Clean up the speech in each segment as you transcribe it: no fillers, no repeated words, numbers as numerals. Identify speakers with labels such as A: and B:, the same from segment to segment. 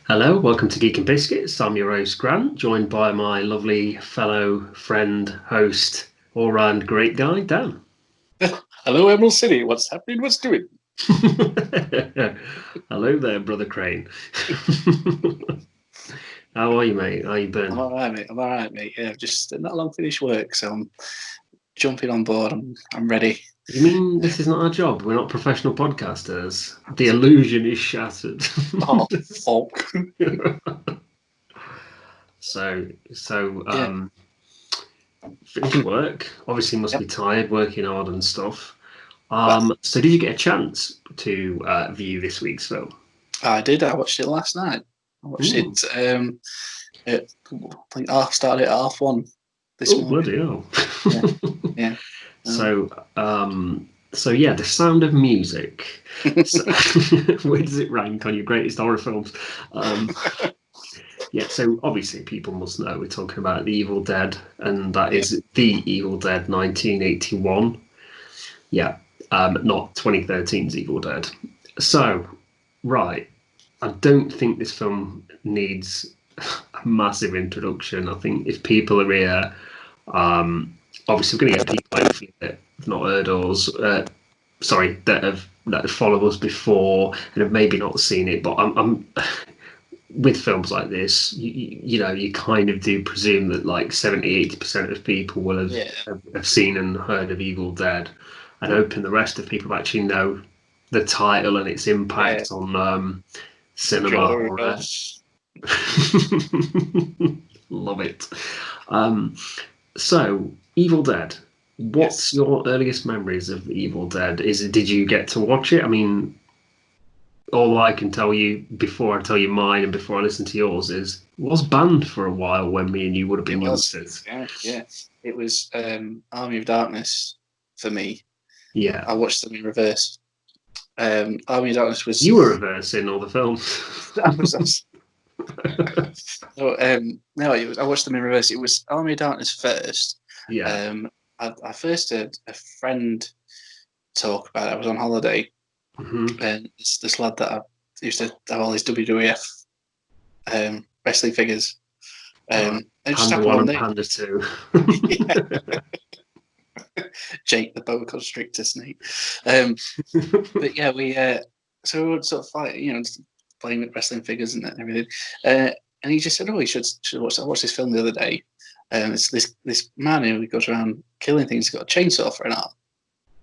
A: Hello, welcome to Geek and Biscuits. I'm your host Grant, joined by my lovely fellow friend, host, all-round great guy, Dan.
B: Hello, Emerald City. What's happening? What's doing?
A: Hello there, brother Crane. How are you, mate? How you
B: I'm
A: been?
B: all right, mate. I'm all right, mate. Yeah, I've just not long finished work, so I'm jumping on board. I'm ready.
A: You mean this is not our job? We're not professional podcasters. The illusion is shattered.
B: Oh, fuck.
A: so, so,
B: Yeah.
A: um, finished work. Obviously, must be
B: Yep.
A: tired, working hard and stuff.
B: Well,
A: So did you get a chance to view this week's film?
B: I did. I watched it last night. I watched
A: Ooh.
B: it. At, I think half started at 1:30 this
A: Oh,
B: morning.
A: bloody hell.
B: Yeah. Yeah. Um,
A: So, so yeah, The Sound of Music. So, where does it rank on your greatest horror films? Um, yeah, so obviously people must know we're talking about The Evil Dead, and that
B: yeah.
A: is The Evil Dead 1981. Yeah, not 2013's Evil Dead. So, right, I don't think this film needs a massive introduction. I think if people are here, obviously we're going to get people hopefully that have not heard us, sorry, that have followed us before and have maybe not seen it. But I'm with films like this, you know, you kind of do presume that like 70-80% of people will have,
B: Yeah.
A: have seen and heard of Evil Dead, and hoping the rest of people actually know the title and its
B: Yeah.
A: impact on cinema
B: Genre
A: horror.
B: of-
A: Love it. Um, so, Evil Dead. What's
B: Yes.
A: your earliest memories of Evil Dead? Did you get to watch it? I mean, all I can tell you before I tell you mine and before I listen to yours is it was banned for a while when me and you would have
B: It
A: been
B: was.
A: youngsters.
B: Yeah. Yeah. It was Army of Darkness for me.
A: Yeah.
B: I watched them in reverse. Army of Darkness was
A: You were reversing all the films.
B: that was no, no. I watched them in reverse. It was Army of Darkness first.
A: Yeah.
B: Um, I first heard a friend talk about it. I was on holiday,
A: Hmm.
B: and this lad that I used to have all his WWF wrestling figures. It just
A: Panda
B: happened
A: 1
B: one
A: and
B: day.
A: Panda 2.
B: Yeah, Jake the boa constrictor snake. Um, but yeah, so we would sort of fight, just playing with wrestling figures and everything. And he just said, "Oh, you should watch that. I watched this film the other day. It's this man who goes around killing things. He's got a chainsaw for an arm."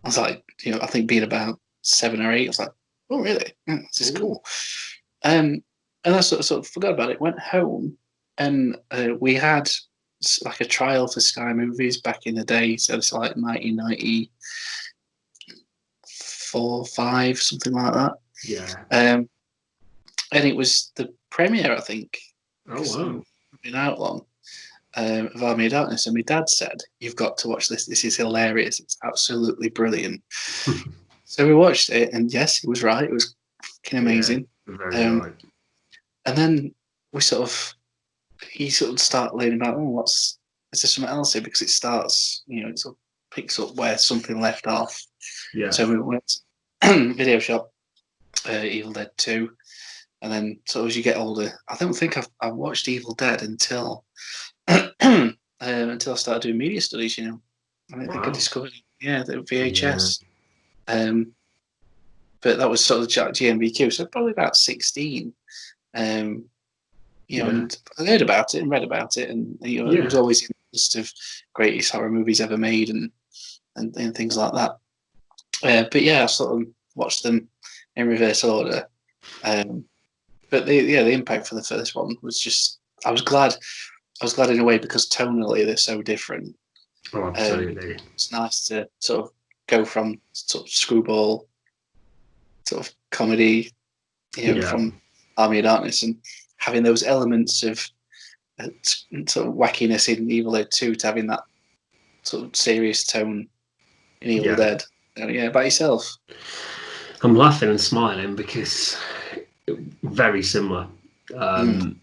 B: I was like, I think being about 7 or 8, I was like, "Oh, really? Yeah, this is
A: Ooh.
B: cool." Um, and I sort of forgot about it. Went home, and we had like a trial for Sky Movies back in the day. So it's like 1994, five, something like that.
A: Yeah.
B: Um, and it was the premiere, I think,
A: Oh,
B: because
A: wow.
B: I've been out long, of Army of Darkness. And my dad said, "You've got to watch this. This is hilarious. It's absolutely brilliant." So we watched it, and yes, he was right. It was fucking
A: Yeah,
B: amazing.
A: very
B: Um,
A: right.
B: and then we he sort of started learning about, oh, is there something else here? Because it starts, it sort of picks up where something left off.
A: Yeah.
B: So we went video shop, Evil Dead 2. And then, so as you get older, I don't think I watched Evil Dead until until I started doing media studies. I don't think I
A: Wow.
B: discovered, yeah, the
A: Yeah.
B: VHS. Um, but that was sort of GMVQ, so probably about 16. Um,
A: Yeah.
B: and I heard about it and read about it, and it was
A: Yeah.
B: always in the list of greatest horror movies ever made, and things like that. But yeah, I sort of watched them in reverse order. Um, but the impact for the first one was just I was glad in a way because tonally they're so different.
A: Oh, absolutely.
B: It's nice to sort of go from sort of screwball sort of comedy,
A: Yeah.
B: from Army of Darkness, and having those elements of sort of wackiness in Evil Dead 2 to having that sort of serious tone in Evil
A: Yeah.
B: Dead. Yeah, by yourself.
A: I'm laughing and smiling because very similar.
B: Mm.
A: Um,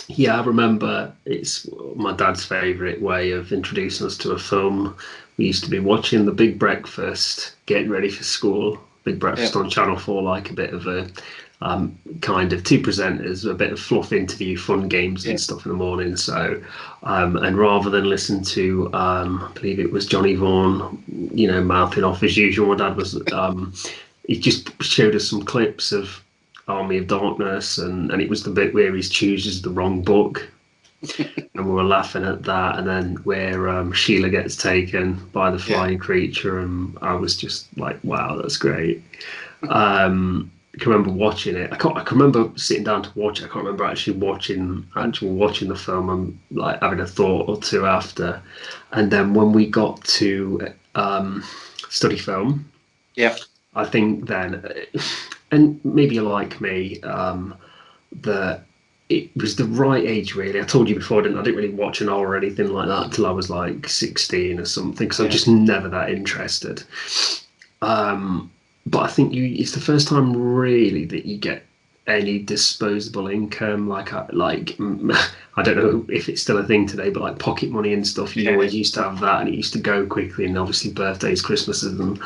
A: yeah, I remember it's my dad's favourite way of introducing us to a film. We used to be watching The Big Breakfast, getting ready for school. Big
B: Yeah,
A: Breakfast on Channel 4, like a bit of a kind of two presenters, a bit of fluff interview, fun games and stuff in the morning. So, and rather than listen to, I believe it was Johnny Vaughan, mouthing off as usual, my dad was, he just showed us some clips of Army of Darkness, and it was the bit where he chooses the wrong book. And we were laughing at that, and then where Sheila gets taken by the flying creature, and I was just like, wow, that's great. I can remember watching it. I can remember sitting down to watch it. I can't remember actually watching the film and like having a thought or two after. And then when we got to study film, I think then, and maybe you're like me, that it was the right age, really. I told you before, I didn't really watch an horror or anything like that until I was like 16 or something, because I'm just never that interested. But I think it's the first time really that you get any disposable income. Like I don't know if it's still a thing today, but like pocket money and stuff, you always used to have that, and it used to go quickly. And obviously birthdays, Christmases, and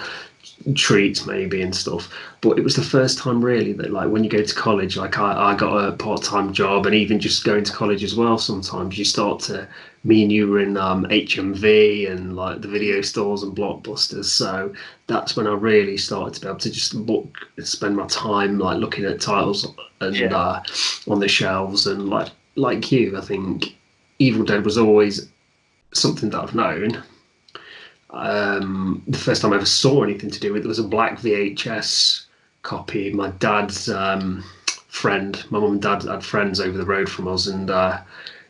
A: treats maybe and stuff. But it was the first time really that, like, when you go to college, like I got a part-time job, and even just going to college as well, sometimes you start to, me and you were in HMV and like the video stores and Blockbusters. So that's when I really started to be able to just spend my time like looking at titles and on the shelves. And like you, I think Evil Dead was always something that I've known. The first time I ever saw anything to do with it was a black VHS copy. My dad's friend, my mum and dad had friends over the road from us, and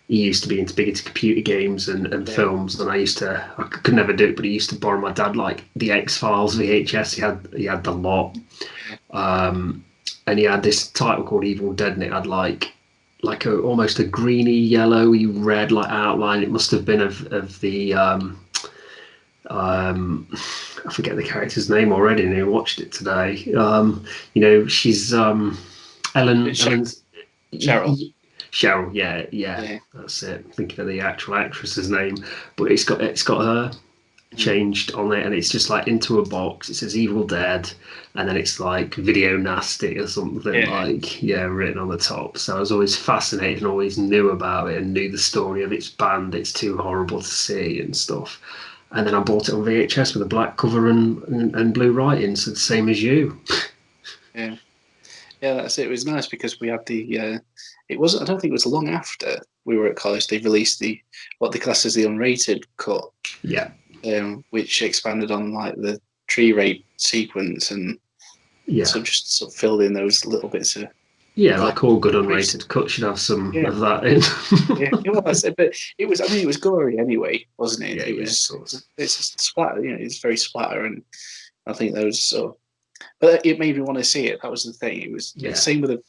A: he used to be big into computer games and films. And I could never do it, but he used to borrow my dad like the X-Files VHS. He had the lot, and he had this title called Evil Dead, and it had like almost a greeny yellowy red like outline. It must have been of the I forget the character's name already, and I watched it today. She's Ellen's
B: Cheryl.
A: Cheryl, yeah, that's it. Thinking of the actual actress's name, but it's got her changed on it, and it's just like into a box. It says Evil Dead, and then it's like Video Nasty or something written on the top. So I was always fascinated and always knew about it and knew the story of its band. It's Too Horrible to See and stuff. And then I bought it on VHS with a black cover and blue writing, so the same as you.
B: Yeah, that's it. It was nice because we had the. It wasn't. I don't think it was long after we were at college. They released what they class as the unrated cut.
A: Yeah.
B: Which expanded on like the tree rape sequence, and so just sort of filled in those little bits of.
A: Yeah, like all good unrated cuts should have some of that in.
B: Well, that's it. But it was. I mean, it was gory anyway, wasn't it?
A: Yeah,
B: it was. It's a splatter. It's very splatter, and I think those so. But it made me want to see it. That was the thing. It was the same with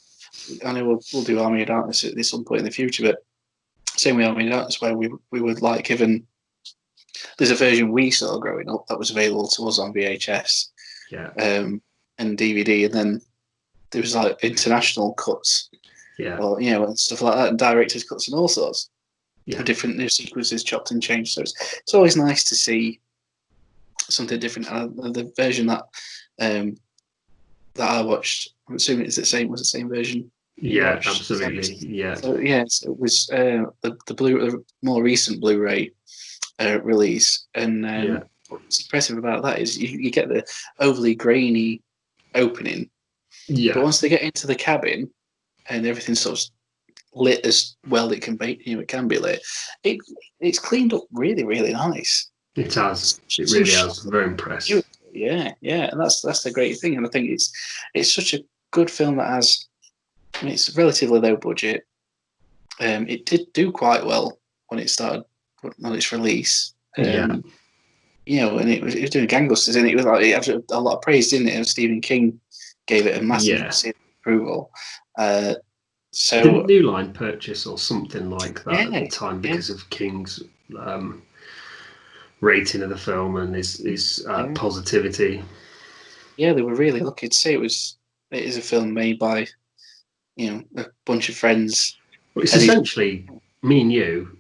B: I know we'll do Army of Darkness at some point in the future, but same with Army of Darkness, where we would like given. There's a version we saw growing up that was available to us on VHS, and DVD, and then there was like international cuts, or and stuff like that, and director's cuts and all sorts of different new sequences chopped and changed. So it's always nice to see something different. The version that I watched, I'm assuming it's the same. Was the same version?
A: Yeah, absolutely. Yeah.
B: So so it was the more recent Blu-ray release, and what's impressive about that is you get the overly grainy opening, but once they get into the cabin and everything's sort of lit as well it can be, it can be lit. It's cleaned up really, really nice.
A: It has. It really has. Very impressed.
B: Yeah, and that's the great thing, and I think it's such a good film that has. I mean, it's relatively low budget. It did do quite well when it started on its release. And it was doing gangbusters, and it was like it had a lot of praise, didn't it? And Stephen King gave it a massive approval. So
A: didn't New Line purchase or something like that at the time because of King's rating of the film and his positivity?
B: Yeah, they were really lucky to say it is a film made by a bunch of friends.
A: Well, it's essentially me and you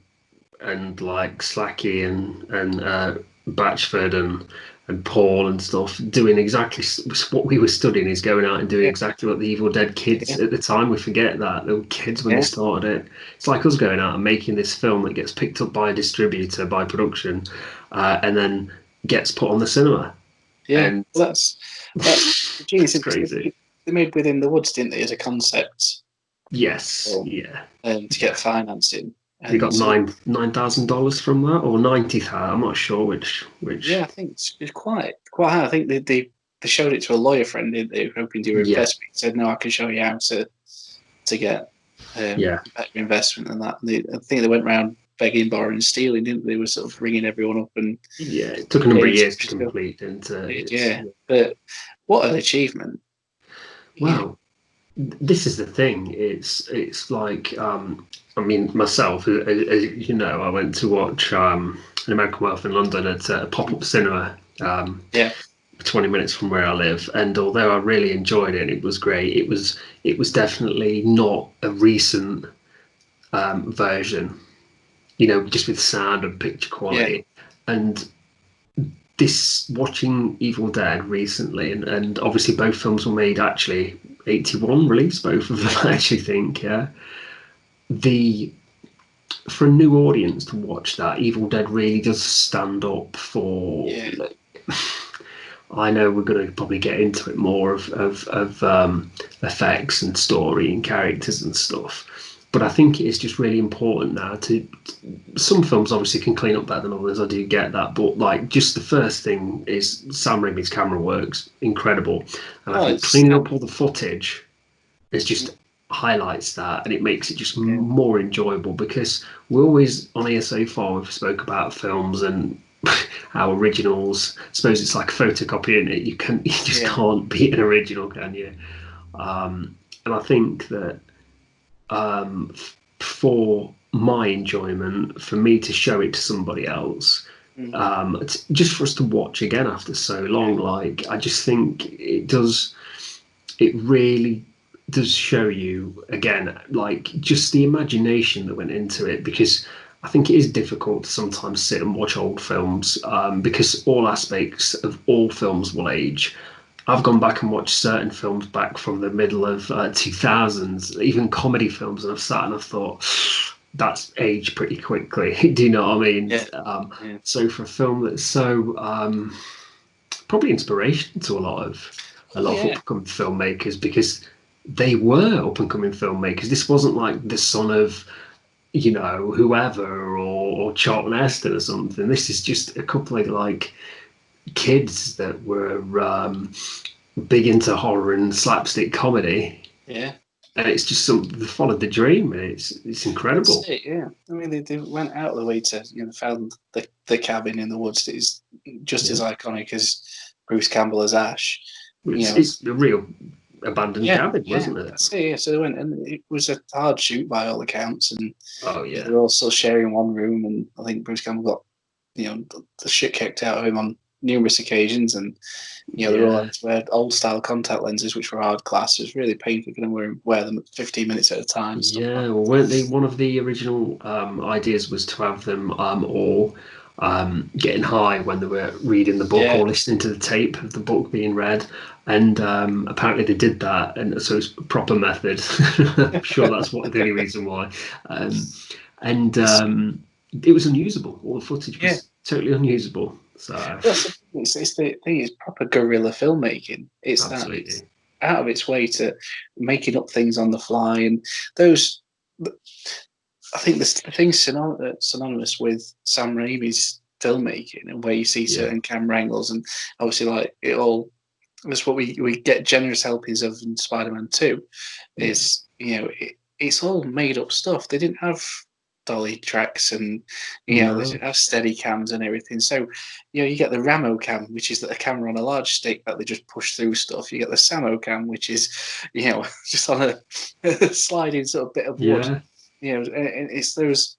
A: and like Slacky and Batchford and Paul and stuff doing exactly what we were studying is going out and doing
B: Yeah,
A: exactly what the Evil Dead kids
B: yeah,
A: at the time. We forget that they were kids when they
B: yeah,
A: started it. It's like us going out and making this film that gets picked up by a distributor, by production, and then gets put on the cinema.
B: yeah.
A: And
B: Well, that's genius
A: it's
B: because
A: crazy.
B: they made Within the Woods, didn't they, as a concept
A: Yes,
B: for,
A: yeah.
B: to get financing,
A: They
B: and
A: got $9,000 from that, or 90,000. I'm not sure
B: yeah,
A: which.
B: I think it's quite high. I think they showed it to a lawyer friend, didn't they, hoping to do
A: Yeah,
B: investment. He said, "No, I can show you how to get
A: yeah,
B: better investment than that." And I think they went around begging, borrowing, stealing, didn't they? They were sort of ringing everyone up and
A: yeah. It took a number of
B: getting
A: years to
B: stuff.
A: complete, and it's
B: Yeah, but what an achievement! You know,
A: well. This is the thing. It's like I mean, myself, as you know, I went to watch an American Wealth in London at a pop-up cinema. 20 minutes from where I live, and although I really enjoyed it, it was great. It was definitely not a recent version, just with sound and picture
B: yeah,
A: quality. And this watching Evil Dead recently, and obviously both films were made actually 81 release, both of them. I actually think, yeah. The For a new audience to watch that, Evil Dead really does stand up for.
B: yeah,
A: Like, I know we're going to probably get into it more of effects and story and characters and stuff, but I think it is just really important now to. Some films obviously can clean up better than others. I do get that, but like just the first thing is Sam Raimi's camera works incredible, and I
B: oh,
A: think
B: it's
A: cleaning up all the footage is just highlights that, and it makes it just
B: yeah,
A: more enjoyable because we always on here so far we've spoke about films and our originals. I suppose it's like photocopying it. You just
B: yeah,
A: can't beat an original, can you? And I think that for my enjoyment, for me to show it to somebody else,
B: mm,
A: it's just for us to watch again after so
B: yeah,
A: long. Like I just think it does. It really does show you again, like just the imagination that went into it. Because I think it is difficult to sometimes sit and watch old films because all aspects of all films will age. I've gone back and watched certain films back from the middle of 2000s, even comedy films, and I've sat and I've thought that's aged pretty quickly. Do you know what I mean?
B: yeah, yeah.
A: So for a film that's so probably inspiration to a
B: Oh
A: lot of
B: yeah,
A: upcoming filmmakers because they were up and coming filmmakers. This wasn't like the son of whoever or Charlton Heston or something. This is just a couple of like kids that were big into horror and slapstick comedy,
B: yeah.
A: and it's just some they followed the dream, and it's
B: That's
A: incredible.
B: it. Yeah, I mean they went out of the way to found the cabin in the woods that is just
A: Yeah,
B: as iconic as Bruce Campbell as Ash. You
A: it's
B: know,
A: it's a real abandoned
B: yeah,
A: cabin,
B: yeah.
A: wasn't it?
B: That's it. Yeah. So they went, and it was a hard shoot by all accounts, and
A: Oh
B: they
A: yeah,
B: were all still sharing one room. And I think Bruce Campbell got the shit kicked out of him on numerous occasions, and they were all
A: yeah.
B: having to wear old style contact lenses, which were hard glass. It was really painful for them wear them 15 minutes at a time, stuff like
A: Yeah, well, weren't they? One of the original ideas was to have them all getting high when they were reading the
B: that.
A: book
B: Yeah,
A: or listening to the tape of the book being read, and apparently they did that, and so it's a proper method. I'm sure that's the only reason why. Um, and
B: it's
A: it was unusable. All the footage
B: yeah.
A: was totally unusable. So
B: That's the thing. It's the thing. It's proper guerrilla filmmaking. It's that. It's
A: absolutely,
B: out of its way to making up things on the fly, and those. I think the thing synonymous with Sam Raimi's filmmaking and where you see
A: yeah,
B: certain camera angles, and obviously like it all. That's what we get generous helpings of in Spider-Man 2.
A: yeah,
B: Is it's all made up stuff. They didn't have dolly tracks and they
A: no,
B: didn't have steady cams and everything. So you get the Ramo cam, which is a camera on a large stick that they just push through stuff. You get the Samo cam, which is just on a sliding sort of bit of wood.
A: yeah,
B: And it's those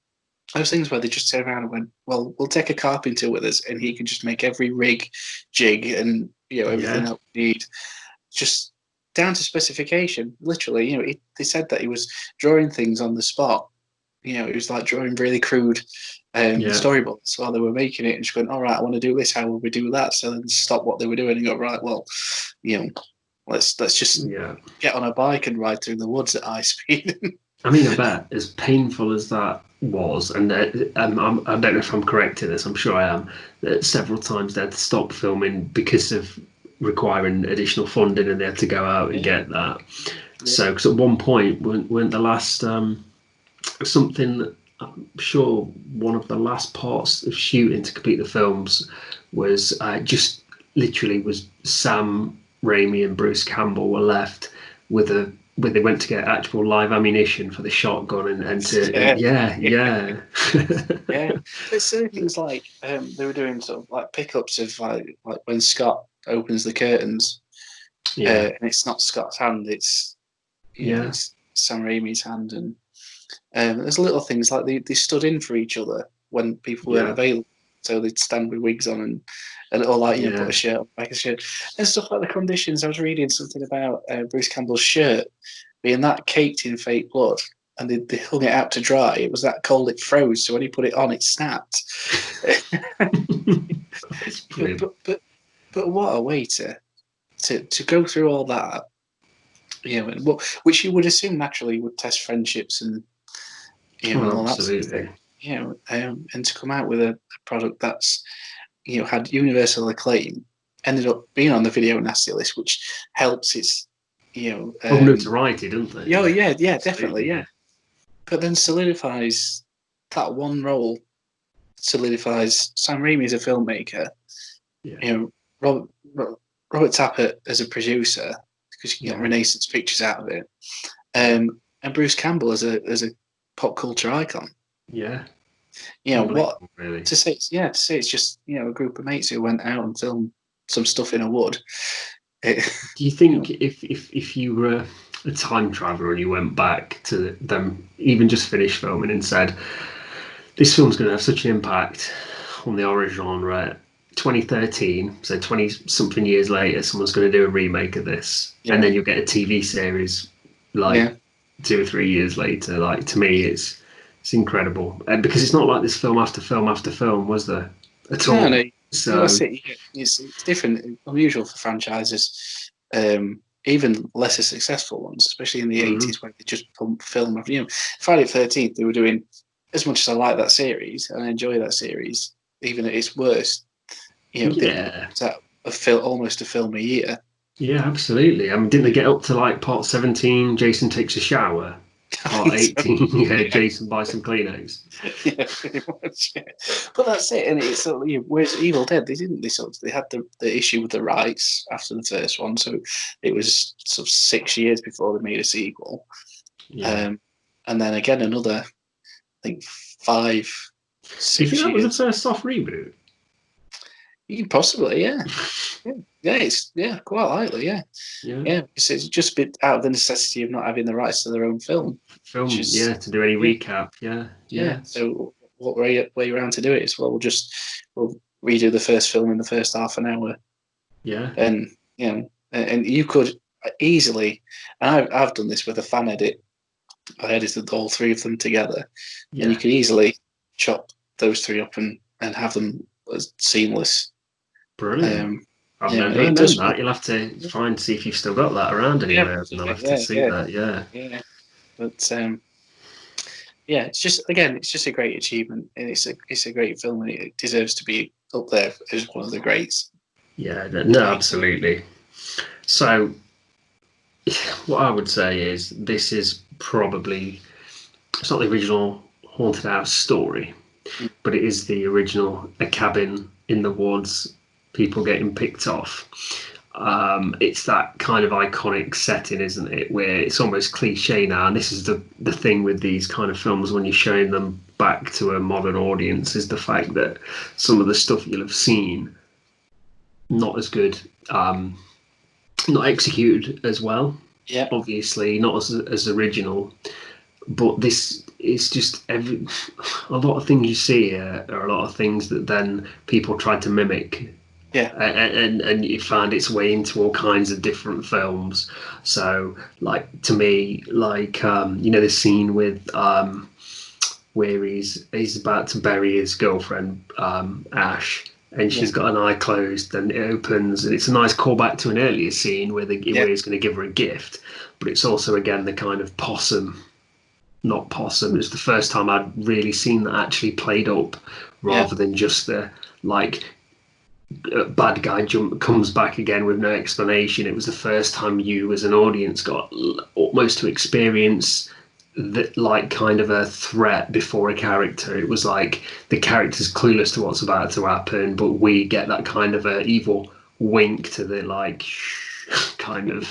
B: things where they just turn around and went, well, we'll take a carpenter with us, and he can just make every rig, jig, and everything
A: yeah,
B: else we need just down to specification. Literally, they said that he was drawing things on the spot it was like drawing really crude storyboards while they were making it, and just going, all right, I want to do this. How will we do that? So then stop what they were doing and go, right, well, let's just get on a bike and ride through the woods at high speed.
A: I mean, I bet as painful as that was, and I don't know if I'm correct in this. I'm sure I am. That several times they had to stop filming because of requiring additional funding, and they had to go out and get that. Yeah. So, because at one point, weren't the last something that I'm sure one of the last parts of shooting to complete the films was just literally was Sam Raimi and Bruce Campbell were left with where they went to get actual live ammunition for the shotgun
B: yeah. There's certain things like they were doing sort of like pickups of like when Scott opens the curtains, and it's not Scott's hand, it's it's Sam Raimi's hand, and there's little things like they stood in for each other when people weren't available, so they'd stand with wigs on and or like put a shirt on, like a shirt and stuff like the conditions. I was reading something about Bruce Campbell's shirt being that caked in fake blood, and they hung it out to dry. It was that cold it froze, so when he put it on, it snapped. but what a way to go through all that, which you would assume naturally would test friendships and all that sort of thing. And to come out with a product that's had universal acclaim, ended up being on the Video Nasty list, which helps its
A: notoriety, doesn't they?
B: Oh yeah, definitely, yeah. But then solidifies that one role, solidifies Sam Raimi as a filmmaker. Robert Tappert as a producer, because you can get Renaissance pictures out of it, and Bruce Campbell as a pop culture icon. What really to say? It's just a group of mates who went out and filmed some stuff in a wood.
A: Do you think if you were a time traveler and you went back to them, even just finished filming, and said, this film's going to have such an impact on the horror genre, 2013, so 20 something years later, someone's going to do a remake of this, and then you'll get a TV series 2 or 3 years later? Like, to me, it's incredible, because it's not like this film after film after film, was there, at all?
B: No. So it's different, unusual for franchises, even lesser successful ones, especially in the 80s when they just pump film. Friday the 13th, they were doing, as much as I like that series and I enjoy that series, even at its worst, almost a film a year.
A: Yeah, absolutely. I mean, didn't they get up to like part 17, Jason takes a shower? Part 18, Jason buys some Kleenex.
B: Yeah, pretty much. Yeah. But that's it. And it's whereas Evil Dead, they had the issue with the rights after the first one, so it was sort of 6 years before they made a sequel. And then again another, I think 5, 6 years.
A: Do you think that was the first soft reboot?
B: Possibly, yeah. It's quite likely, yeah. It's just a bit out of the necessity of not having the rights to their own film.
A: To do any recap,
B: So what way around to do it is, we'll redo the first film in the first half an hour. And and you could easily, and I've done this with a fan edit. I edited all 3 of them together, and you could easily chop those 3 up and have them as seamless.
A: Brilliant. I've never done that. You'll have to try and see if you've still got that around anywhere, and I'll have to see that.
B: Yeah. But it's just a great achievement, and it's a great film, and it deserves to be up there as one of the greats.
A: Yeah, no, absolutely. So, what I would say is, this is probably, it's not the original Haunted House story, but it is the original A Cabin in the Woods, people getting picked off. It's that kind of iconic setting, isn't it, where it's almost cliche now, and this is the thing with these kind of films when you're showing them back to a modern audience, is the fact that some of the stuff you'll have seen, not as good, not executed as well, obviously not as original, but this is just a lot of things you see are a lot of things that then people tried to mimic. And it found its way into all kinds of different films. So, like, to me, like, the scene with where he's about to bury his girlfriend, Ash, and she's got an eye closed, and it opens, and it's a nice callback to an earlier scene where where he's going to give her a gift, but it's also again the kind of possum. Not possum. It's the first time I'd really seen that actually played up, rather than just the like bad guy comes back again with no explanation. It was the first time you, as an audience, got almost to experience that like kind of a threat before a character. It was like the character's clueless to what's about to happen, but we get that kind of a evil wink to the like kind of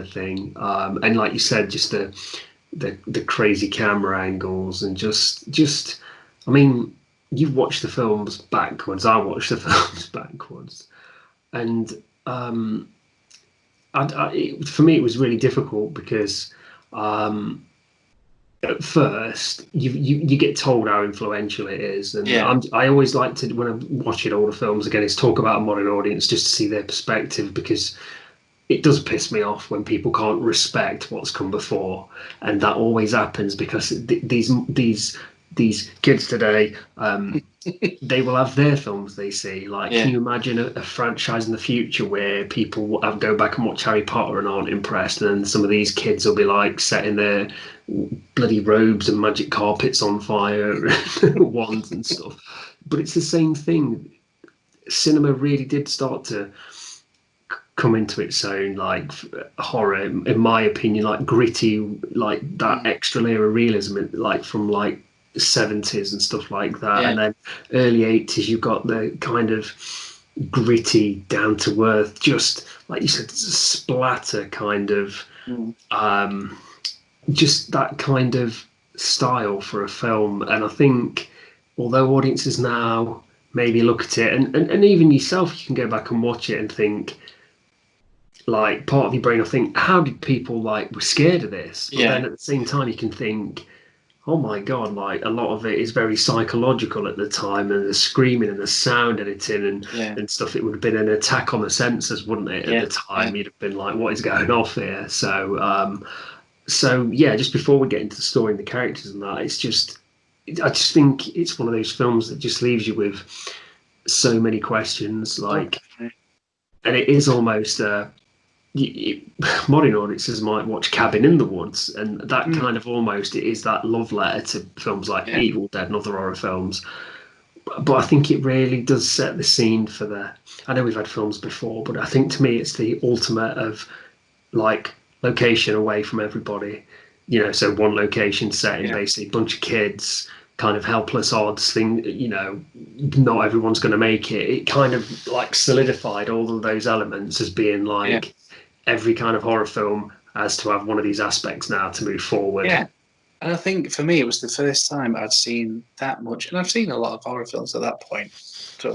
A: thing. And like you said, just the crazy camera angles and just I mean, you've watched the films backwards. I watched the films backwards, and for me, it was really difficult because at first you get told how influential it is, and I always like to, when I'm watching older films again, is talk about a modern audience just to see their perspective, because it does piss me off when people can't respect what's come before, and that always happens because these kids today, they will have their films they see. Like, can you imagine a franchise in the future where people will go back and watch Harry Potter and aren't impressed, and then some of these kids will be like set in their bloody robes and magic carpets on fire, wands and stuff. But it's the same thing. Cinema really did start to come into its own, like horror, in my opinion, like gritty, like that extra layer of realism, like from like the 70s and stuff like that. And then early 80s, you've got the kind of gritty, down to earth, just like you said, splatter kind of, just that kind of style for a film. And I think although audiences now maybe look at it, and even yourself, you can go back and watch it and think, like, part of your brain will think, how did people like were scared of this? But then at the same time, you can think, oh my god, like a lot of it is very psychological at the time, and the screaming and the sound editing and stuff. It would have been an attack on the senses, wouldn't it? At the time, you'd have been like, what is going off here? So yeah, just before we get into the story and the characters and that, it's just, I just think it's one of those films that just leaves you with so many questions, like, and it is almost modern audiences might watch Cabin in the Woods, and that kind of almost, it is that love letter to films like Evil Dead and other horror films. But I think it really does set the scene for I know we've had films before, but I think to me it's the ultimate of like location away from everybody. So one location setting, basically a bunch of kids, kind of helpless odds thing, not everyone's going to make it. It kind of like solidified all of those elements as being like, every kind of horror film has to have one of these aspects now to move forward.
B: Yeah. And I think for me, it was the first time I'd seen that much, and I've seen a lot of horror films at that point. So,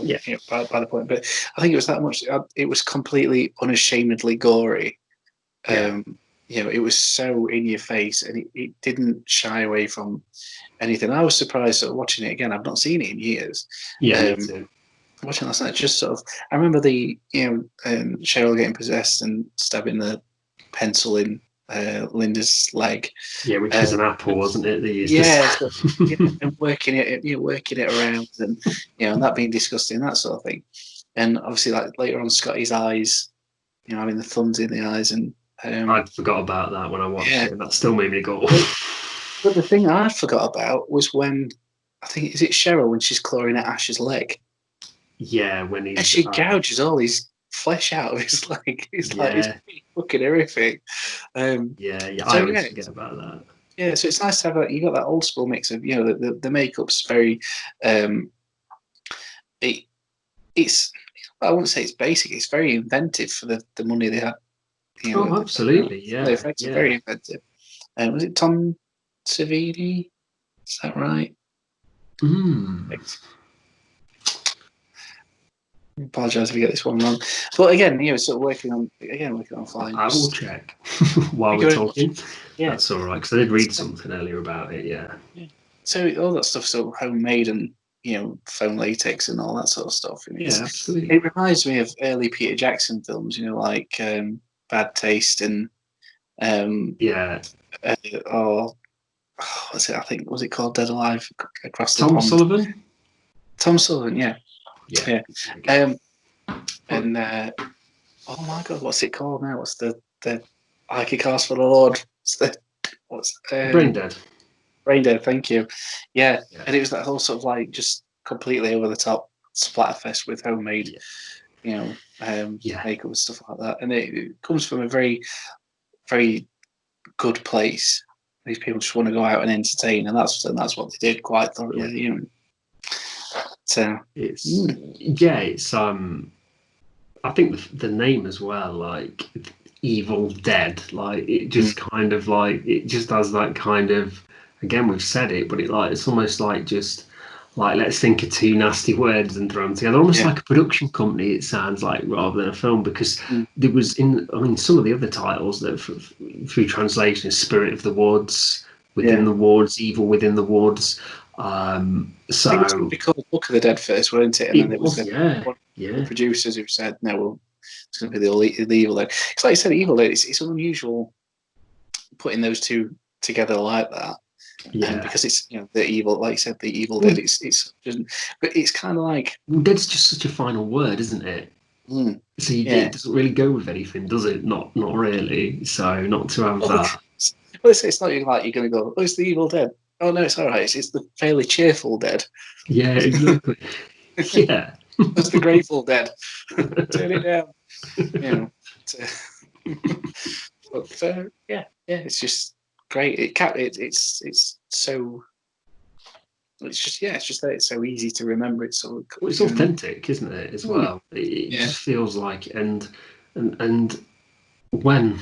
B: by the point, but I think it was that much. It was completely unashamedly gory. It was so in your face, and it didn't shy away from anything. I was surprised at watching it again. I've not seen it in years.
A: Me too.
B: Watching last night, just sort of, I remember the Cheryl getting possessed and stabbing the pencil in Linda's leg.
A: Yeah, which was an apple, wasn't it? They used
B: and working it around, and and that being disgusting, that sort of thing. And obviously, like later on, Scotty's eyes, having the thumbs in the eyes, and
A: I forgot about that when I watched it. That still made me go.
B: But the thing I forgot about was when, I think, is it Cheryl, when she's clawing at Ash's leg?
A: Yeah, when he's...
B: And she gouges all his flesh out of his leg. It's like, it's fucking horrific.
A: I always forget about that.
B: Yeah, so it's nice to have you got that old school mix of, the makeup's very, it's, I wouldn't say it's basic, it's very inventive for the money they had.
A: Absolutely,
B: The effects are very inventive. Was it Tom Savini? Is that right? I apologise if we get this one wrong. But again, sort of working on flying.
A: I will check while we're talking. Yeah, that's all right, because I did read something earlier about it. Yeah.
B: So all that stuff's sort of homemade and foam latex and all that sort of stuff.
A: Absolutely.
B: It reminds me of early Peter Jackson films, like Bad Taste and what's it? I think was it called Dead Alive Across the
A: Tom
B: Pond?
A: Sullivan.
B: Tom Sullivan, yeah.
A: Yeah.
B: And oh my God, what's it called now? What's the I Could Cast for the Lord? What's
A: Brain Dead.
B: Brain Dead? Thank you. Yeah,
A: Yeah.
B: and it was that whole sort of like just completely over the top splatterfest with homemade, makeup and stuff like that, and it comes from a very, very good place. These people just want to go out and entertain, and that's what they did quite thoroughly.
A: Yeah.
B: So
A: it's I think the name as well, like Evil Dead, like it just kind of like it just has that kind of, again, we've said it, but it's almost like just like, let's think of two nasty words and throw them together, almost like a production company, it sounds like, rather than a film, because there was some of the other titles that through translation is Spirit of the Woods, Within the Woods, Evil Within the Woods. So
B: I think it was going to be called Book of the Dead first, weren't it? And then it was one of the producers who said, "No, well, it's going to be the Evil Dead." It's like you said, Evil Dead. It's unusual putting those two together like that. Because it's the evil, like you said, the Evil Dead. It's just, but it's kind of like
A: dead's just such a final word, isn't it? So it doesn't really go with anything, does it? Not really. So not to have that.
B: Well, it's not even like you're going to go, "Oh, it's the Evil Dead." Oh no, it's all right. It's the fairly cheerful dead.
A: Yeah, exactly. Yeah,
B: it's the Grateful Dead. Turn it down. But it's just great. It's so. It's just that it's so easy to remember. It's so
A: it's authentic, isn't it? As well, it just feels like, and when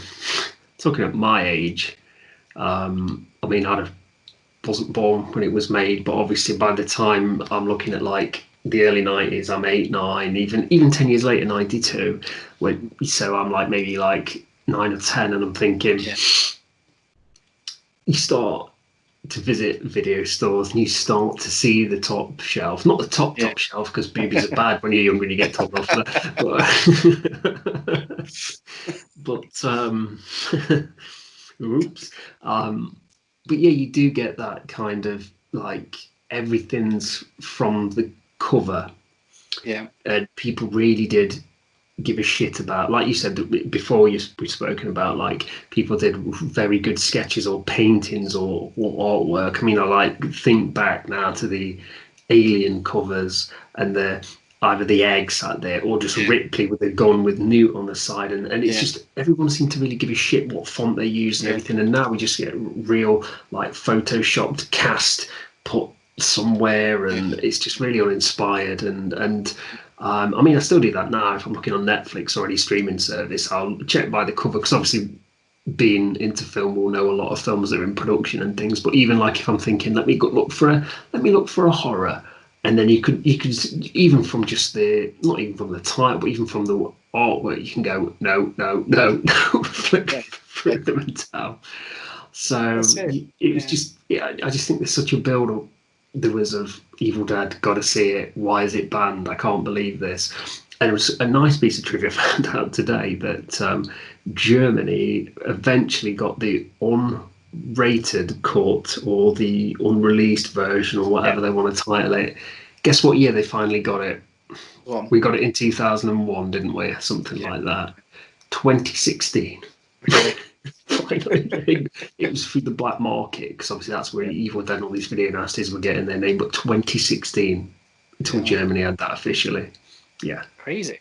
A: talking at my age, I mean, wasn't born when it was made, but obviously by the time I'm looking at like the early 90s, I'm 8, 9, even 10 years later, 92. So I'm like maybe like 9 or 10, and I'm thinking, you start to visit video stores and you start to see the top shelf, not the top shelf, because boobies are bad when you're younger and you get told off for that. But oops. But yeah, you do get that kind of like everything's from the cover.
B: Yeah.
A: And people really did give a shit about, like you said before, we've spoken about like people did very good sketches or paintings or artwork. I mean, I think back now to the Alien covers and either the egg sat there or just Ripley with a gun with Newt on the side, and it's just everyone seemed to really give a shit what font they use and everything, and now we just get real like photoshopped cast put somewhere, and it's just really uninspired. And I mean, I still do that now. If I'm looking on Netflix or any streaming service, I'll check by the cover, because obviously being into film will know a lot of films that are in production and things. But even like if I'm thinking, let me look for a horror, and then you could even from just not even from the title, but even from the artwork, you can go no, flip through them and tell. So it was just I just think there's such a build up there was of Evil Dead, gotta see it, why is it banned, I can't believe this. And it was a nice piece of trivia I found out today that Germany eventually got the unrated cut or the unreleased version or whatever they want to title it. Guess what year they finally got it? We got it in 2001, didn't we? Something like that. 2016.
B: Really?
A: It was through the black market, because obviously that's where Evil Dead and all these video nasties were getting their name. But 2016 until Germany had that officially. Yeah,
B: crazy.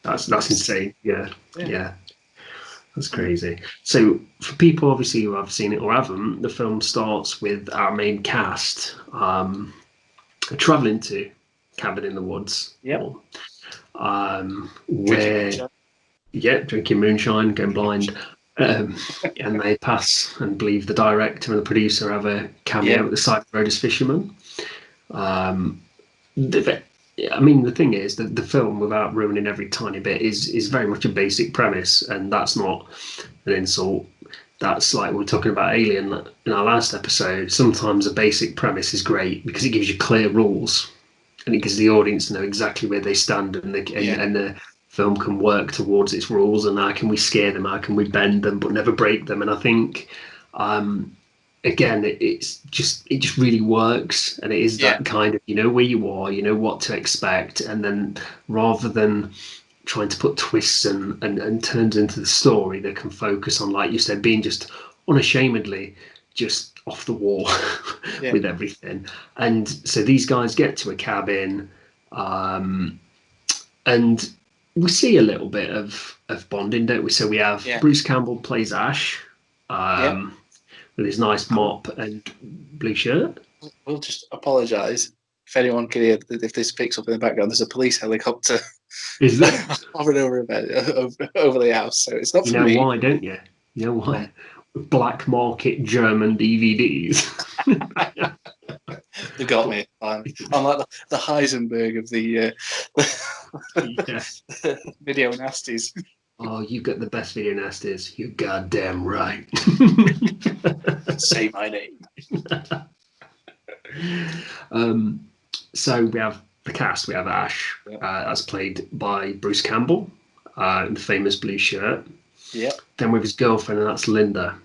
A: That's insane. Yeah, that's crazy. So for people obviously who have seen it or haven't, the film starts with our main cast traveling to cabin in the woods. Where drinking moonshine, going blind. And they pass and believe the director and the producer have a cameo at the side of the road as fishermen. I mean, the thing is that the film, without ruining every tiny bit, is very much a basic premise, and that's not an insult. That's like we were talking about Alien in our last episode. Sometimes a basic premise is great because it gives you clear rules, and it gives the audience know exactly where they stand, and the film can work towards its rules. And how can we scare them? How can we bend them but never break them? And I think again, it just really works, and it is
B: Yeah.
A: that kind of, you know where you are, you know what to expect, and then rather than trying to put twists and turns into the story, they can focus on, like you said, being just unashamedly just off the wall
B: Yeah.
A: with everything. And so these guys get to a cabin, and we see a little bit of bonding, don't we? So we have
B: Yeah.
A: Bruce Campbell plays Ash,
B: Yeah.
A: with his nice mop and blue shirt.
B: We'll just apologise if anyone can hear, if this picks up in the background. There's a police helicopter
A: Is there?
B: hovering over the house, so it's not
A: You
B: for
A: know
B: me.
A: why, don't you? You know
B: Go on.
A: why? Black market German DVDs.
B: They got me. I'm like the Heisenberg of the
A: Yeah.
B: video nasties.
A: Oh, you got the best video nasties. You're goddamn right.
B: Say my name.
A: So we have the cast. We have Ash, as played by Bruce Campbell, in the famous blue shirt.
B: Yeah.
A: Then with his girlfriend, and that's Linda.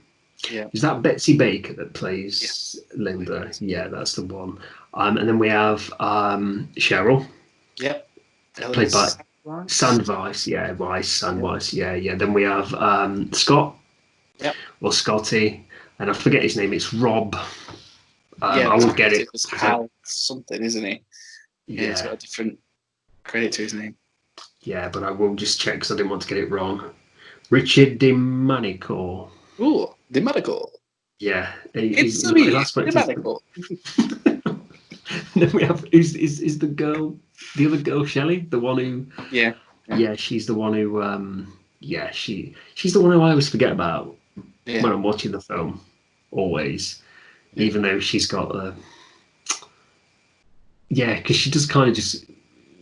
B: Yeah.
A: Is that Betsy Baker that plays
B: Yes.
A: Linda? Yeah, that's the one. And then we have Cheryl,
B: Yep.
A: played by
B: Sandweiss.
A: Sandweiss. Yeah, Sandweiss. Yeah. Then we have Scott,
B: Yep.
A: or Scotty, and I forget his name. It's Rob.
B: Yeah,
A: I won't get it.
B: It's Hal something, isn't he? Yeah, he's got
A: Yeah,
B: a different credit to his name.
A: yeah, but I will just check because I didn't want to get it wrong. Richard DiManico.
B: Ooh, the medical.
A: Yeah,
B: It's
A: he's
B: me,
A: I spoke
B: the
A: to.
B: medical.
A: Then we have is the girl, the other girl, Shelley, the one who.
B: Yeah.
A: Yeah, she's the one who. Yeah, she's the one who I always forget about
B: Yeah.
A: when I'm watching the film. Always,
B: Yeah.
A: even though she's got the. Yeah, because she does kind of just.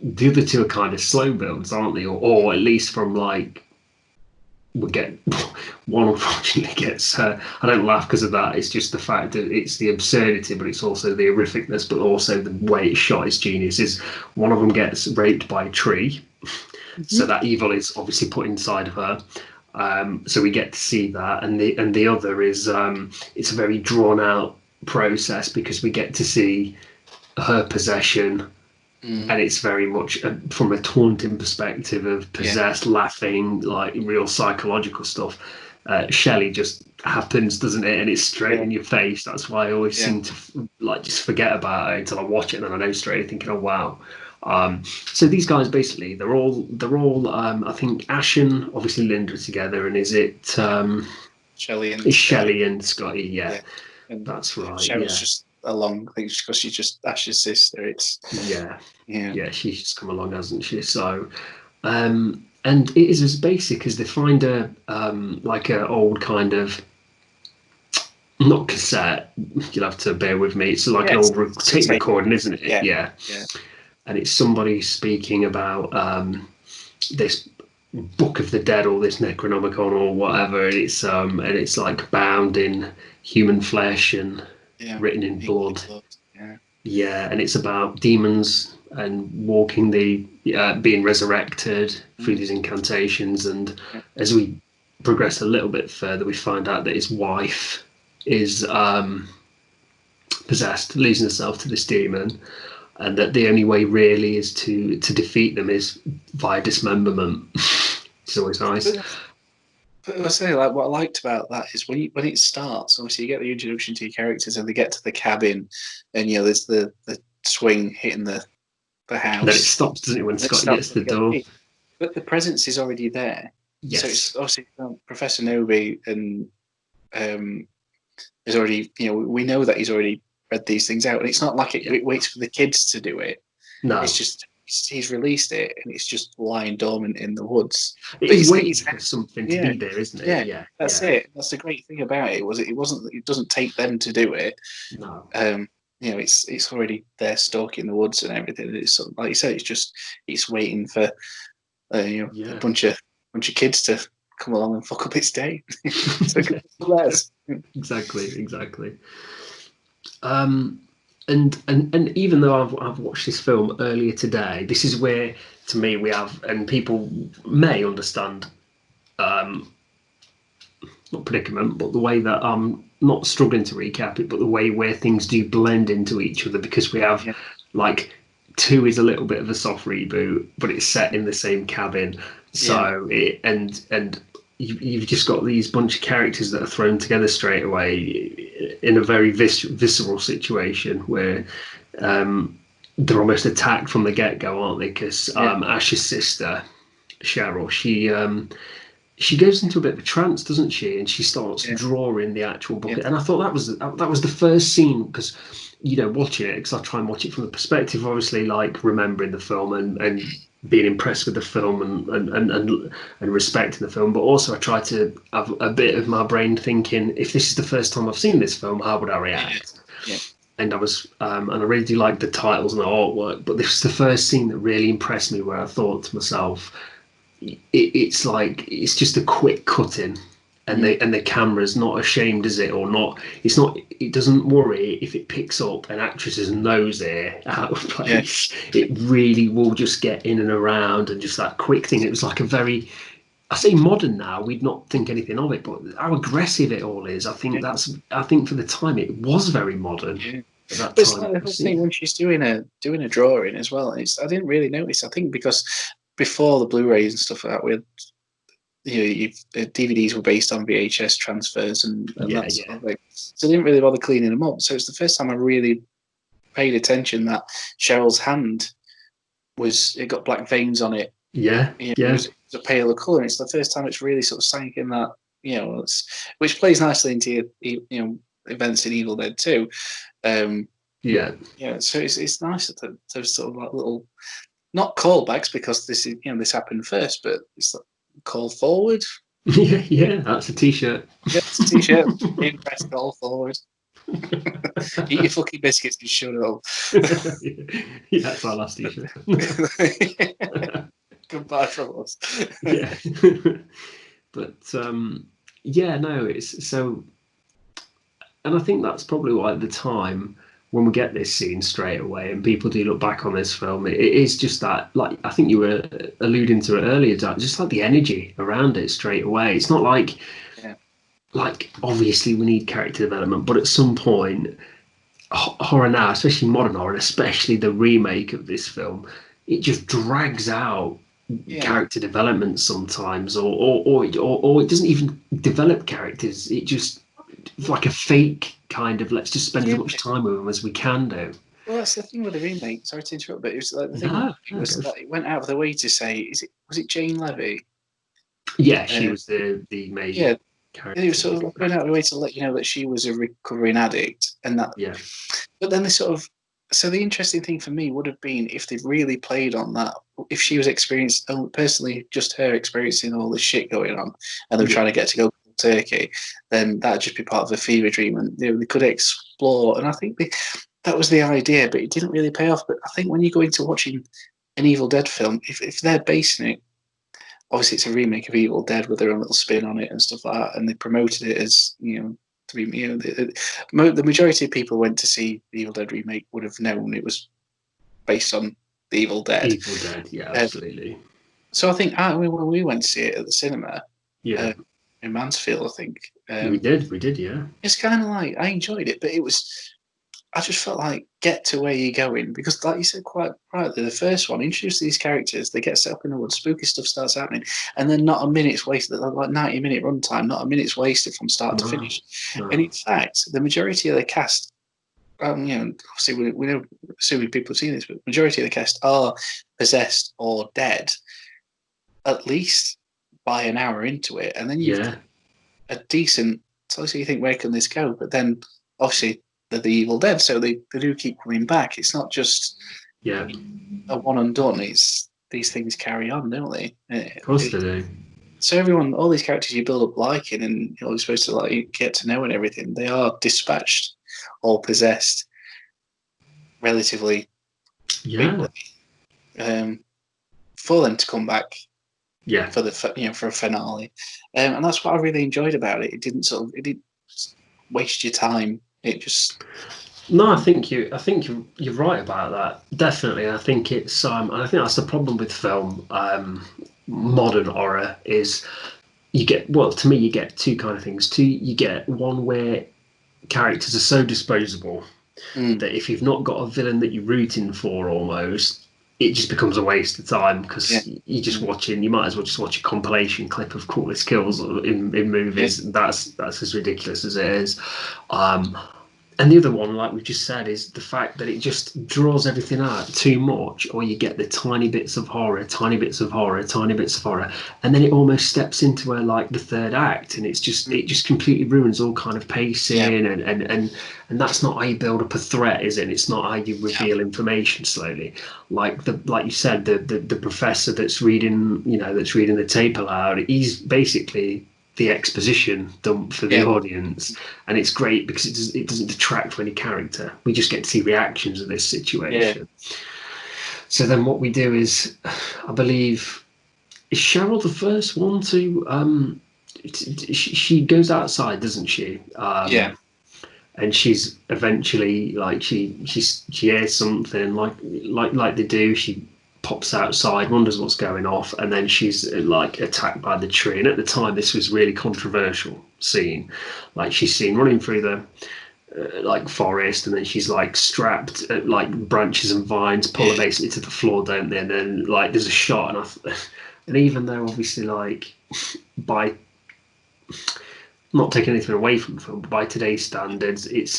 A: The other two are kind of slow builds, aren't they? Or at least from like. We get one, unfortunately gets. I don't laugh because of that. It's just the fact that it's the absurdity, but it's also the horrificness, but also the way it's shot is genius. Is one of them gets raped by a tree, so that evil is obviously put inside of her. So we get to see that, and the other is it's a very drawn out process because we get to see her possession, and it's very much from a taunting perspective of possessed, laughing, like real psychological stuff. Shelley just happens, doesn't it? And it's straight in your face. That's why I always seem to like just forget about it until I watch it, and then I know straight away, thinking, "Oh wow." So these guys basically they're all I think Ash and obviously Linda together, and is it
B: Shelley and
A: it's Shelley and Scotty? Yeah,
B: and
A: that's right.
B: Cheryl's
A: Yeah,
B: just along. I think because she's just Ash's sister. It's
A: yeah, she's just come along, hasn't she? So, and it is as basic as they find a like a old kind of not cassette. You'll have to bear with me. It's like an old tape recording, isn't it?
B: Yeah.
A: And it's somebody speaking about this Book of the Dead or this Necronomicon or whatever. And it's like bound in human flesh and written in blood. Yeah, and it's about demons and walking the being resurrected through these incantations. And as we progress a little bit further, we find out that his wife is possessed, losing herself to this demon, and that the only way really is to defeat them is via dismemberment. It's always nice.
B: But I say, like, what I liked about that is when it starts, obviously you get the introduction to your characters, and they get to the cabin, and there's the swing hitting the house.
A: And then it stops, doesn't it, when Scott gets to the door?
B: But the presence is already there.
A: Yes.
B: So it's obviously Professor Noby and is already, we know that he's already read these things out, and it's not like it waits for the kids to do it.
A: No,
B: it's just he's released it, and it's just lying dormant in the woods.
A: It's waiting for something to be there, isn't it?
B: Yeah, that's it. That's the great thing about it. It doesn't take them to do it.
A: No.
B: It's already there, stalking the woods and everything. It's like you said, it's waiting for a bunch of kids to come along and fuck up its day.
A: Exactly. And even though I've watched this film earlier today, this is where, to me, we have, and people may understand, not predicament, but the way that I'm not struggling to recap it, but the way where things do blend into each other, because we have like 2 is a little bit of a soft reboot, but it's set in the same cabin. So you've just got these bunch of characters that are thrown together straight away in a very visceral situation where they're almost attacked from the get-go, aren't they? Because Ash's sister Cheryl, she goes into a bit of a trance, doesn't she? And she starts drawing the actual book. And I thought that was the first scene, because watching it, because I try and watch it from the perspective, obviously, like remembering the film and being impressed with the film and respecting the film, but also I try to have a bit of my brain thinking, if this is the first time I've seen this film, how would I react? And I was and I really do like the titles and the artwork, but this was the first scene that really impressed me, where I thought to myself, it's like it's just a quick cut in, and the camera's not ashamed, is it, or not? It doesn't worry if it picks up an actress's nose here out of place. It really will just get in and around, and just that quick thing. It was like a very, I say modern now, we'd not think anything of it, but how aggressive it all is. I think for the time it was very modern. At that
B: But it's
A: time.
B: like the whole thing when she's doing a drawing as well. I didn't really notice. I think because before the Blu-rays and stuff like that, with DVDs were based on VHS transfers and that sort of thing, so I didn't really bother cleaning them up. So it's the first time I really paid attention that Cheryl's hand it got black veins on it. It was a paler colour. And it's the first time it's really sort of sank in that, which plays nicely into events in Evil Dead 2. So it's nice that those sort of like little, not callbacks, because this is this happened first, but it's like call forward.
A: That's a t-shirt.
B: It's a t-shirt. Press call forward. Eat your fucking biscuits and shut up.
A: That's our last t-shirt.
B: Goodbye from us.
A: But no, it's so, and I think that's probably why at the time, when we get this scene straight away and people do look back on this film, it is just that, like, I think you were alluding to it earlier, Dan, just like the energy around it straight away. It's not like obviously we need character development, but at some point, horror now, especially modern horror, and especially the remake of this film, it just drags out character development sometimes, or it doesn't even develop characters. It just, like a fake kind of, let's just spend as much time with them as we can do.
B: Well, that's the thing with the remake. Sorry to interrupt, but it was like the thing was that it went out of the way to say, was it Jane Levy?
A: Yeah, she was the main character.
B: It was sort of like going out of the way to let you know that she was a recovering addict, and that.
A: Yeah.
B: But then so the interesting thing for me would have been if they'd really played on that, if she was personally, just her experiencing all this shit going on, and they were trying to get to go Turkey, then that'd just be part of a fever dream, and they could explore. And I think that was the idea, but it didn't really pay off. But I think when you go into watching an Evil Dead film, if they're basing it, obviously it's a remake of Evil Dead with their own little spin on it and stuff like that, and they promoted it as to be the majority of people who went to see the Evil Dead remake would have known it was based on the Evil Dead.
A: Evil Dead, yeah, absolutely.
B: So I think when we went to see it at the cinema, in Mansfield, I think.
A: We did, yeah.
B: It's kind of like, I enjoyed it, but I just felt like, get to where you're going, because like you said quite rightly, the first one introduced these characters, they get set up in the woods, spooky stuff starts happening, and then not a minute's wasted, like 90-minute runtime, not a minute's wasted from start to finish. No. And in fact, the majority of the cast, obviously we know, assuming people have seen this, but the majority of the cast are possessed or dead, at least by an hour into it, and then you've a decent. So you think, where can this go? But then, obviously, they're the Evil Dead, so they do keep coming back. It's not just a one and done. It's these things carry on, don't they?
A: Of course they do.
B: So all these characters you build up liking, and you're supposed to get to know and everything, they are dispatched or possessed relatively quickly. For them to come back. For a finale, and that's what I really enjoyed about it. It didn't waste your time. It just
A: no. I think you're right about that. Definitely, I think it's and I think that's the problem with film. Modern horror is you get two kind of things. You get one where characters are so disposable
B: Mm.
A: that if you've not got a villain that you're rooting for, almost, it just becomes a waste of time
B: Yeah.
A: because you're just
B: Mm.
A: watching. You might as well just watch a compilation clip of coolest kills in
B: Yeah.
A: movies. That's as ridiculous as it is. Um, and the other one, like we just said, is the fact that it just draws everything out too much, or you get the tiny bits of horror, tiny bits of horror, tiny bits of horror, and then it almost steps into like the third act, and
B: Mm.
A: it just completely ruins all kind of
B: Yeah.
A: pacing, and that's not how you build up a threat, is it? It's not how you
B: Yeah.
A: reveal information slowly, like you said, the professor that's reading, that's reading the tape aloud. He's basically the exposition dump for the
B: Yeah.
A: audience, and it's great because it doesn't detract from any character. We just get to see reactions of this
B: Yeah.
A: situation. So then what we do is, I believe, is Cheryl the first one to she goes outside, doesn't she?
B: Yeah.
A: And she's eventually like she hears something like they do. She pops outside, wonders what's going off, and then she's like attacked by the tree. And at the time, this was really controversial scene. Like she's seen running through the like forest, and then she's like strapped at like branches and vines, pull her
B: Yeah.
A: basically to the floor, don't they? And then like there's a shot, and even though obviously like by not taking anything away from the film, but by today's standards, it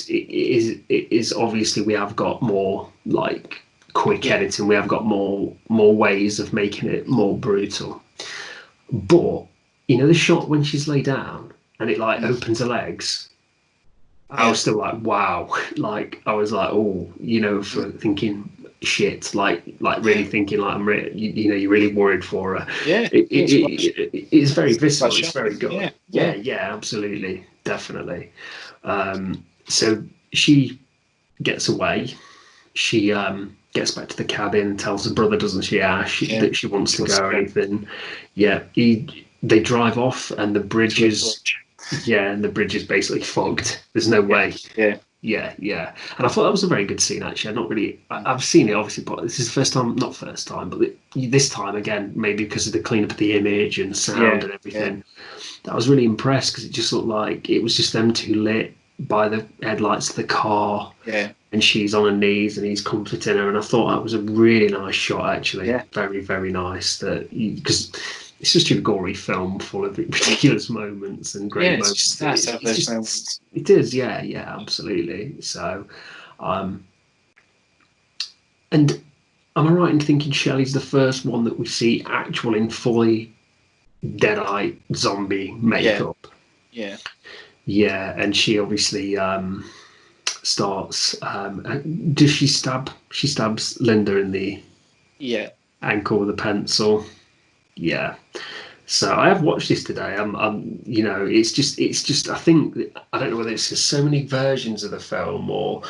A: is obviously we have got more like quick
B: Yeah.
A: editing. We have got more ways of making it more brutal. But the shot when she's laid down and it like
B: Mm.
A: opens her legs, I
B: Yeah.
A: was still like, wow. Like I was like, oh,
B: Mm.
A: for thinking shit, like really
B: Yeah.
A: thinking like you're really worried for her.
B: Yeah. Yeah.
A: It's very
B: It's quite
A: visceral. It's very
B: shocking.
A: good.
B: Yeah. Yeah.
A: Yeah, absolutely, definitely. So she gets away. She gets back to the cabin and tells her brother, doesn't she, Ash,
B: Yeah.
A: that she wants
B: She
A: to
B: wants
A: go
B: to
A: or
B: go
A: anything. Yeah, they drive off, and the bridge
B: to a
A: is
B: bridge.
A: yeah, and the bridge is basically fogged. There's no
B: Yeah.
A: way.
B: Yeah.
A: Yeah. And I thought that was a very good scene, actually. I'm not really, I've seen it obviously, but this is the first time, not first time, but this time again, maybe because of the cleanup of the image and sound
B: Yeah.
A: and
B: Yeah.
A: everything. I was really impressed because it just looked like it was just them two lit by the headlights of the car,
B: Yeah.
A: and she's on her knees and he's comforting her. And I thought that was a really nice shot, actually.
B: Yeah.
A: Very, very nice. That because it's just a gory film full of ridiculous moments and
B: Yeah.
A: great
B: It's just
A: moments.
B: nice to have
A: It's
B: those
A: just
B: moments.
A: it is, yeah, absolutely. So, um, and am I right in thinking Shelley's the first one that we see actual in fully dead-eye zombie
B: Yeah.
A: makeup?
B: Yeah.
A: Yeah, and she obviously starts. Does she stab? She stabs Linda in the
B: Yeah.
A: ankle with a pencil. Yeah. So I have watched this today. It's just. I think I don't know whether it's just so many versions of the film, or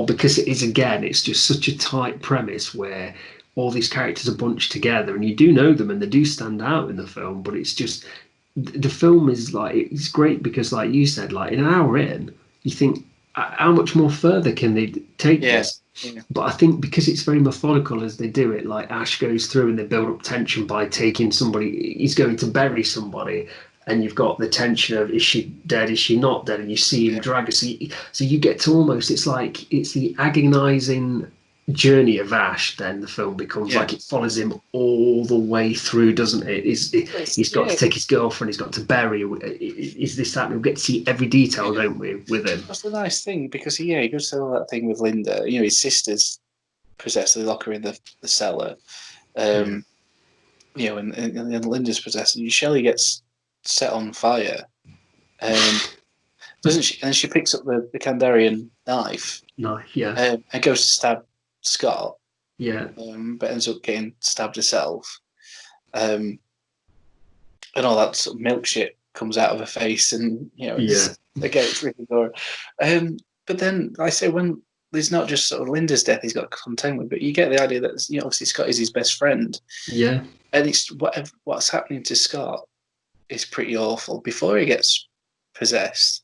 A: because it is again, it's just such a tight premise where all these characters are bunched together, and you do know them, and they do stand out in the film. But it's just the film is like it's great because, like you said, like in an hour in, you think how much more further can they take
B: Yeah.
A: this?
B: Yeah.
A: But I think because it's very methodical as they do it, like Ash goes through and they build up tension by taking somebody, he's going to bury somebody, and you've got the tension of is she dead, is she not dead, and you see him
B: Yeah.
A: drag her. So you get to almost, it's like it's the agonizing journey of Ash. Then the film becomes
B: Yeah.
A: like it follows him all the way through, doesn't it? He's got
B: Yeah.
A: to take his girlfriend, he's got to bury her. Is this that? We get to see every detail, don't we, with him?
B: That's the nice thing because he goes through all that thing with Linda. His sister's possessed. They lock her in the cellar.
A: Yeah.
B: And Linda's possessed. And Shelley gets set on fire. Doesn't she? And then she picks up the Kandarian knife
A: No, yeah,
B: and goes to stab Scott,
A: yeah,
B: but ends up getting stabbed herself. And all that sort of milk shit comes out of her face, and
A: yeah.
B: it's really gory. But then I say when there's not just sort of Linda's death he's got to contend with, but you get the idea that obviously Scott is his best friend,
A: Yeah,
B: and it's what's happening to Scott is pretty awful. Before he gets possessed,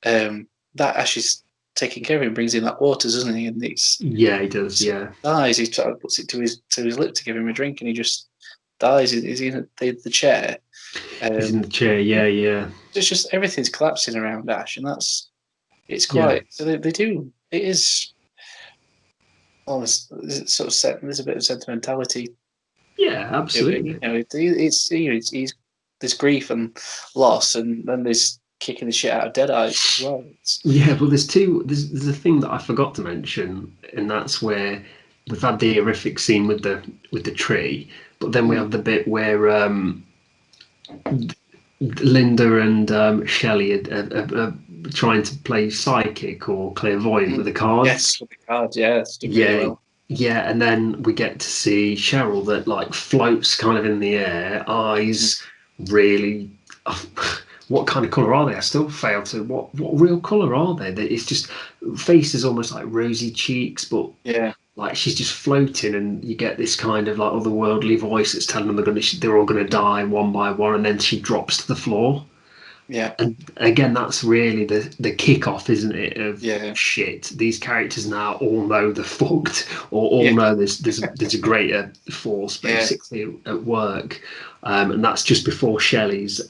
B: that Ash is taking care of him, brings in that water, doesn't he? And
A: yeah, he does. Yeah,
B: dies. He sort of puts it to his lip to give him a drink, and he just dies. He's in the chair.
A: he's in the chair. Yeah, yeah,
B: It's just everything's collapsing around Ash, and It's
A: Yeah.
B: quite. So they do. It is almost sort of set. There's a bit of sentimentality
A: Yeah,
B: to it.
A: absolutely.
B: He's there's grief and loss, and then there's kicking the shit out of Deadeye as well.
A: Yeah, well, there's a thing that I forgot to mention, and that's where we've had the horrific scene with the tree, but then we
B: Mm,
A: have the bit where Linda and Shelley are trying to play psychic or clairvoyant with the
B: yes,
A: cards.
B: with the cards. Yeah, it's done really
A: Yeah,
B: well.
A: yeah, and then we get to see Cheryl that like floats kind of in the air,
B: Mm,
A: eyes really. What kind of color are they? I still fail to. What real color are they? It's just faces almost like rosy cheeks, but
B: yeah,
A: like she's just floating, and you get this kind of like otherworldly voice that's telling them they're all gonna die one by one, and then she drops to the floor.
B: yeah,
A: And again, that's really the kickoff, isn't it? Of
B: yeah,
A: shit. These characters now all know they're fucked, or all
B: yeah,
A: know there's a greater force
B: yeah,
A: basically at work, and that's just before Shelley's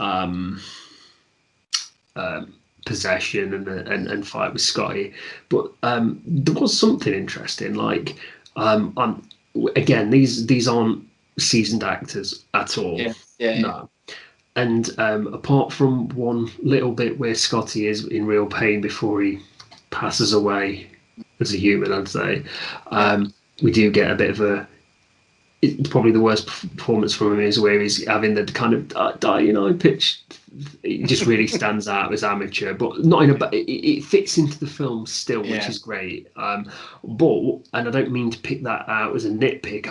A: possession and fight with Scotty. But there was something interesting. Like, again, these aren't seasoned actors at all.
B: yeah, yeah,
A: No. And apart from one little bit where Scotty is in real pain before he passes away as a human, I'd say,
B: yeah.
A: we do get a bit of a. It's probably the worst performance from him is where he's having the kind of dying eye pitch. It just really stands out as amateur, but not in a. It fits into the film still, which
B: Yeah.
A: is great. But and I don't mean to pick that out as a nitpick.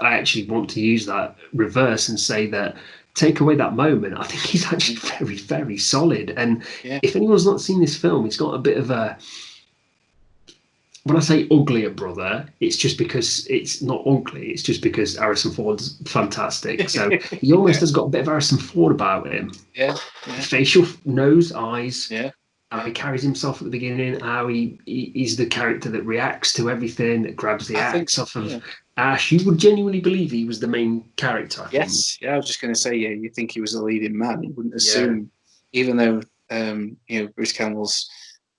A: I actually want to use that reverse and say that take away that moment. I think he's actually
B: Mm,
A: very, very solid. And
B: yeah.
A: if anyone's not seen this film, it's got a bit of a when I say uglier brother, it's just because it's not ugly. It's just because Harrison Ford's fantastic. So he almost
B: Yeah.
A: has got a bit of Harrison Ford about him.
B: Yeah. Yeah.
A: Facial nose, eyes,
B: Yeah.
A: how
B: Yeah.
A: he carries himself at the beginning, how he's the character that reacts to everything, that grabs the
B: I think.
A: axe off of
B: Yeah.
A: Ash. You would genuinely believe he was the main character, I think.
B: Yes. Yeah. I was just going to say. Yeah. You think he was the leading man? You wouldn't
A: Yeah.
B: assume, even though Bruce Campbell's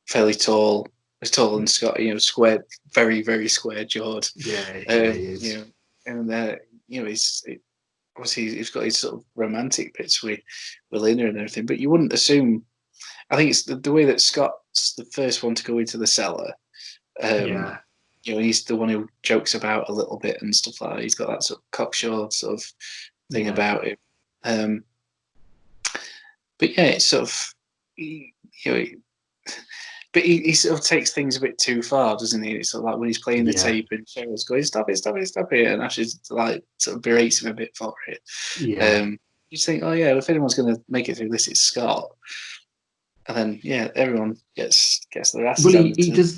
B: fairly tall, as tall and Scott, square, very very square jawed.
A: Yeah, yeah,
B: Um,
A: he
B: you
A: is.
B: know, and obviously he's got his sort of romantic bits with Linda and everything, but you wouldn't assume. I think it's the way that Scott's the first one to go into the cellar. Um,
A: Yeah,
B: he's the one who jokes about a little bit and stuff like that. He's got that sort of cocksure sort of thing
A: yeah,
B: about him. Um, but yeah, it's sort of, he, you know, but he sort of takes things a bit too far, doesn't he? It's sort of like when he's playing the
A: yeah,
B: tape and Cheryl's going, "Stop it, stop it, stop it," and Ashley's like sort of berates him a bit for it.
A: yeah.
B: You just think, oh yeah, if anyone's going to make it through this, it's Scott. And then yeah, everyone gets their asses
A: Well,
B: handed
A: he
B: to them.
A: does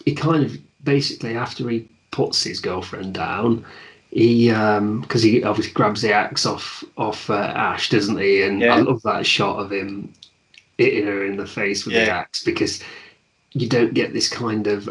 A: he kind of basically after he puts his girlfriend down, he because he obviously grabs the axe off Ash, doesn't he? And I
B: Yeah,
A: love that shot of him hitting her in the face with the
B: yeah,
A: axe because you don't get this kind of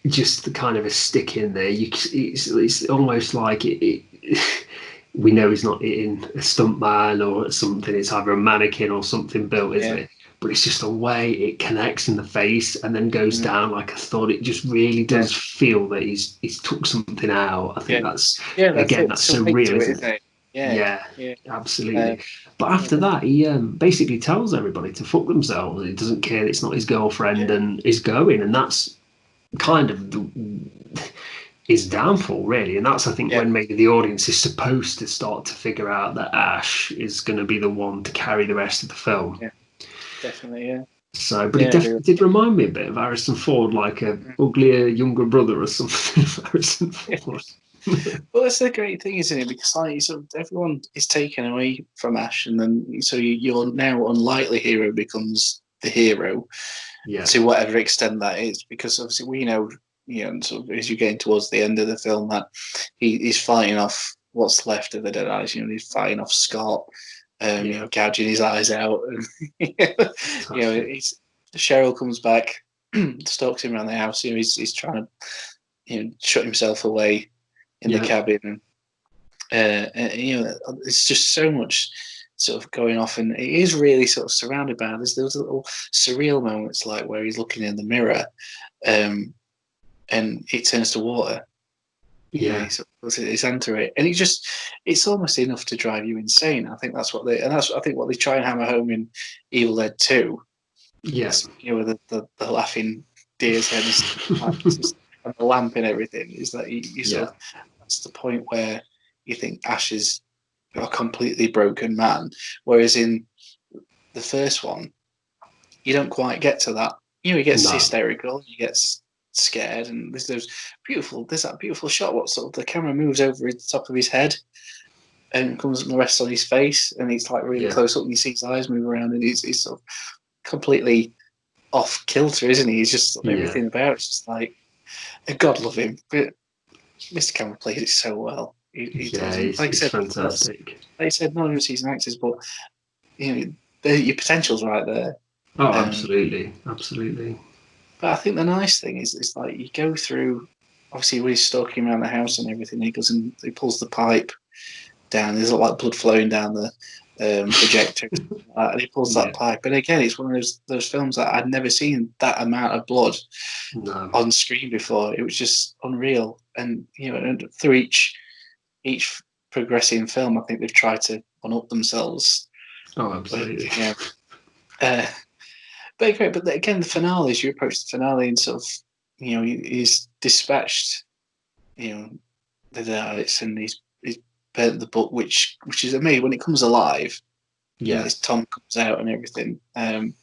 A: just the kind of a stick in there. It's almost like we know he's not hitting a stuntman or something. It's either a mannequin or something built, isn't
B: yeah,
A: it? But it's just the way it connects in the face and then goes
B: mm,
A: down like a thud. It just really
B: yeah,
A: does feel that he's took something out. I think
B: yeah,
A: that's
B: yeah. That's
A: again
B: it.
A: that's
B: There's some
A: so
B: weight
A: real,
B: to it,
A: isn't
B: isn't
A: it?
B: it? Yeah,
A: Yeah,
B: yeah.
A: absolutely. But
B: Yeah,
A: after that, he basically tells everybody to fuck themselves. He doesn't care. It's not his girlfriend,
B: yeah,
A: and is going, and that's kind of his downfall, really. And that's, I think,
B: yeah,
A: when maybe the audience is supposed to start to figure out that Ash is going to be the one to carry the rest of the film.
B: yeah. Definitely, yeah,
A: So, but it
B: yeah. I agree.
A: definitely did remind me a bit of Harrison Ford, like a
B: Mm.
A: uglier younger brother or something of Harrison
B: Yeah.
A: Ford.
B: Well, that's the great thing, isn't it? Because like sort of everyone is taken away from Ash, and then so your now unlikely hero becomes the hero
A: Yeah,
B: to whatever extent that is. Because obviously we know, sort of as you're getting towards the end of the film, that he's fighting off what's left of the Dead Eyes. He's fighting off Scott,
A: yeah,
B: gouging his eyes out, and
A: fantastic.
B: he's Cheryl comes back, stalks him around the house. He's trying to shut himself away in the
A: Yeah,
B: cabin. It's just so much. sort of going off, and he is really sort of surrounded by there's those little surreal moments like where he's looking in the mirror, and it turns to water.
A: Yeah.
B: He sort of puts his hand to it, and it's almost enough to drive you insane. I think that's what I think what they try and hammer home in Evil Dead 2.
A: Yes.
B: The laughing deer's head and the lamp and everything is that you sort of, that's the point where you think Ash is a completely broken man, whereas in the first one you don't quite get to that. He gets hysterical, he gets scared, and there's that beautiful shot. What sort of the camera moves over the top of his head and comes and rests on his face, and it's like really close up, and you see his eyes move around, and he's sort of completely off kilter, isn't he? He's just everything about it's just like, God love him, but Mr. Campbell plays it so well. He does. Like I said,
A: fantastic.
B: Like I said, not even season actors, but your potential's right there.
A: Oh, absolutely.
B: But I think the nice thing is, it's like you go through. Obviously, when he's stalking around the house and everything, he goes and he pulls the pipe down. There's like blood flowing down the projector, and he pulls that pipe. And again, it's one of those films that I'd never seen that amount of blood on screen before. It was just unreal. And and through each progressing film, I think they've tried to one up themselves.
A: Oh, absolutely.
B: But great. But again, the finale, as you approach the finale, and sort of, he's dispatched, the Daleks, and he's burnt the book, which is amazing when it comes alive. This Tom comes out and everything, and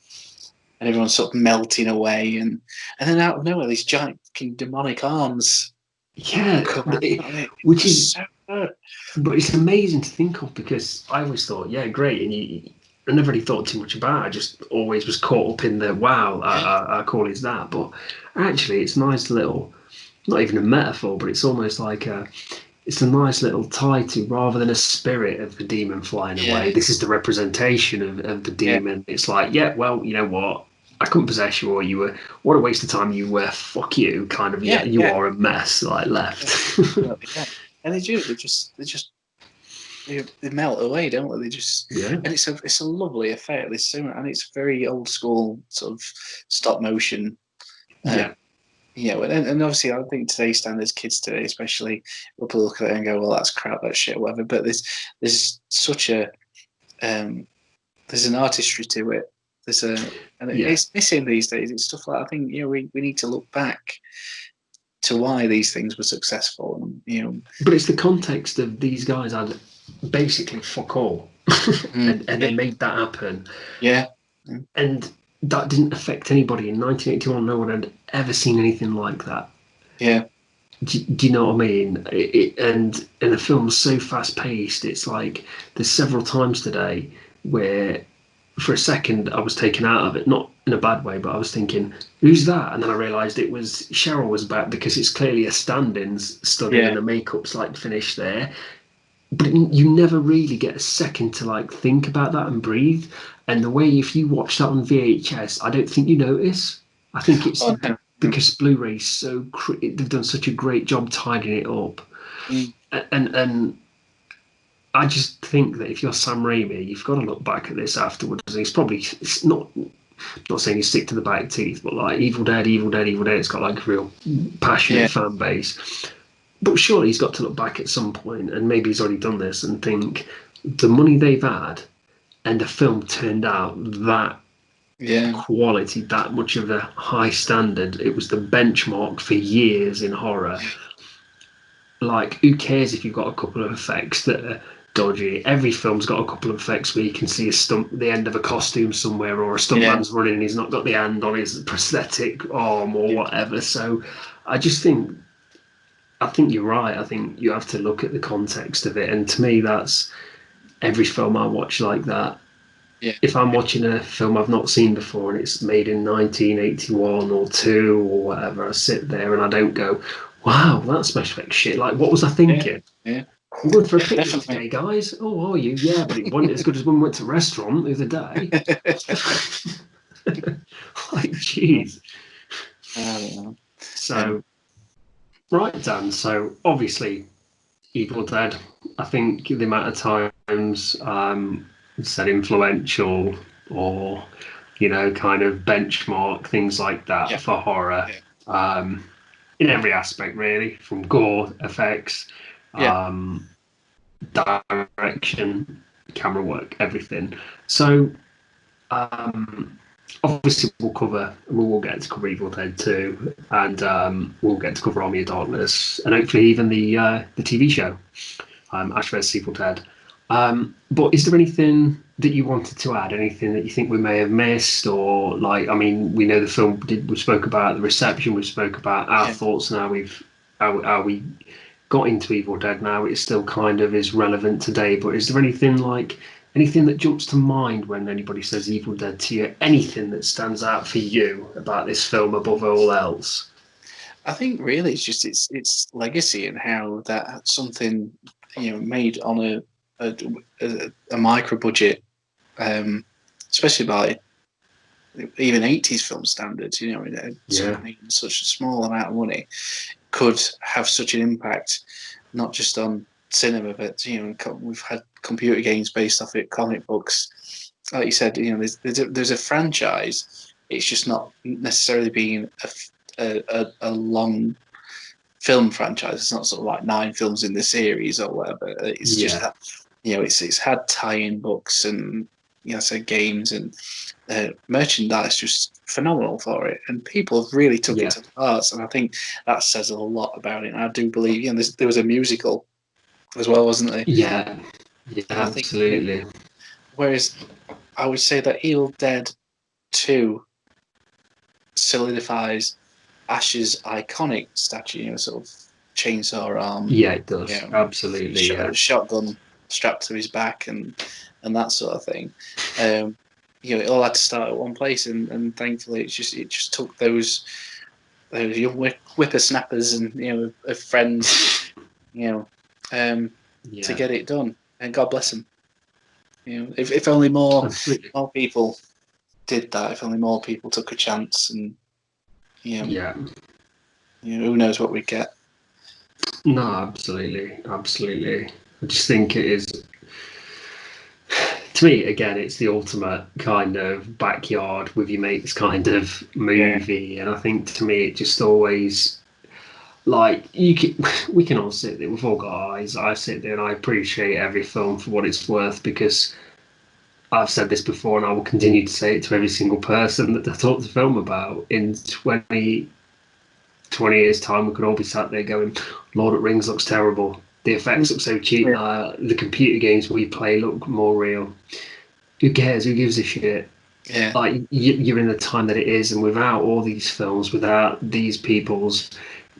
B: everyone's sort of melting away, and then out of nowhere, these giant fucking demonic arms.
A: Which is
B: so good.
A: But it's amazing to think of, because I always thought, great, and I never really thought too much about it. I just always was caught up in the wow, our call is that. But actually, it's nice little, not even a metaphor, but it's almost like it's a nice little tie to, rather than a spirit of the demon flying away, this is the representation of the demon. It's like, well, you know what? I couldn't possess you, or you were, what a waste of time you were, fuck you, kind of, you are a mess, like, left.
B: And they melt away, don't they? They just, and it's a lovely effect. There's so much, and it's very old school sort of stop motion. And obviously, I think today's standards, kids today especially, will look at it and go, "Well, that's crap, that's shit, whatever." But there's such a there's an artistry to it. It's missing these days. It's stuff like, I think we need to look back to why these things were successful, and
A: But it's the context of these guys had basically fuck all, and they made that happen. And that didn't affect anybody. In 1981, no one had ever seen anything like that. Do you know what I mean? And the film's so fast paced. It's like there's several times today where, for a second, I was taken out of it, not in a bad way, but I was thinking, who's that? And then I realised it was Cheryl was back, because it's clearly a stand-in study and the makeup's like finished there. But you never really get a second to like think about that and breathe. And the way, if you watch that on VHS, I don't think you notice. I think it's because Blu-ray's so they've done such a great job tidying it up. And I just think that if you're Sam Raimi, you've got to look back at this afterwards. And it's not saying he's sick to the back teeth, but like Evil Dead, it's got like a real passionate fan base. But surely he's got to look back at some point, and maybe he's already done this, and think the money they've had, and the film turned out that quality, that much of a high standard. It was the benchmark for years in horror. Like, who cares if you've got a couple of effects that are dodgy? Every film's got a couple of effects where you can see the end of a costume somewhere, or a stuntman's running and he's not got the hand on his prosthetic arm or whatever. So I think you're right. I think you have to look at the context of it. And to me, that's every film I watch like that. If I'm watching a film I've not seen before and it's made in 1981 or 2 or whatever, I sit there and I don't go, wow, that's special effects shit. Like, what was I thinking? I'm going for a picture today, guys. Oh, are you? Yeah, but it wasn't as good as when we went to a restaurant the other day. Like, jeez.
B: I don't know.
A: So, right, Dan. So, obviously, Evil Dead. I think the amount of times said influential or kind of benchmark things like that
B: Yeah.
A: for horror.
B: Yeah.
A: In every aspect, really, from gore effects,
B: Yeah.
A: um, direction, camera work, everything. So um, obviously we will get to cover Evil Dead 2, and we'll get to cover Army of Darkness, and hopefully even the TV show, Ash vs Evil Dead. But is there anything that you wanted to add? Anything that you think we may have missed, or like? I mean, we know the film. We spoke about the reception. We spoke about our
B: Yeah.
A: thoughts, and how we got into Evil Dead. Now it still kind of is relevant today. But is there anything that jumps to mind when anybody says Evil Dead to you? Anything that stands out for you about this film above all else?
B: I think really it's just its legacy and how that something made on a micro budget, especially by even 80s film standards,
A: Yeah,
B: something such a small amount of money could have such an impact, not just on cinema, but we've had computer games based off it, comic books. Like you said, there's a franchise. It's just not necessarily being a long film franchise. It's not sort of like 9 films in the series or whatever. It's just
A: yeah,
B: that it's had tie-in books and so games and merchandise just phenomenal for it, and people have really took it
A: yeah,
B: to heart. And I think that says a lot about it. And I do believe there was a musical as well, wasn't there?
A: yeah, yeah.
B: And I think
A: Absolutely.
B: whereas I would say that Evil Dead 2 solidifies Ash's iconic statue, sort of chainsaw arm,
A: Yeah, it
B: you
A: does.
B: know,
A: Absolutely. Yeah.
B: shotgun strapped to his back, and that sort of thing. Um, it all had to start at one place, and thankfully it just took those young whippersnappers and of friends, you know, um, to
A: Yeah.
B: get it done. And God bless them. If only more
A: Absolutely.
B: people did that, if only more people took a chance, and you know,
A: Yeah.
B: who knows what we'd get.
A: No, absolutely. Absolutely. I just think it is, to me, again, it's the ultimate kind of backyard with your mates kind of
B: Yeah,
A: movie. And I think to me, it just always, like, we can all sit there, we've all got eyes. I sit there and I appreciate every film for what it's worth, because I've said this before and I will continue to say it to every single person that I talk the film about. In 20 years' time, we could all be sat there going, Lord of the Rings looks terrible. The effects look so cheap.
B: yeah,
A: The computer games we play look more real. Who cares? Who gives a shit?
B: yeah,
A: Like, you're in the time that it is, and without all these films, without these people's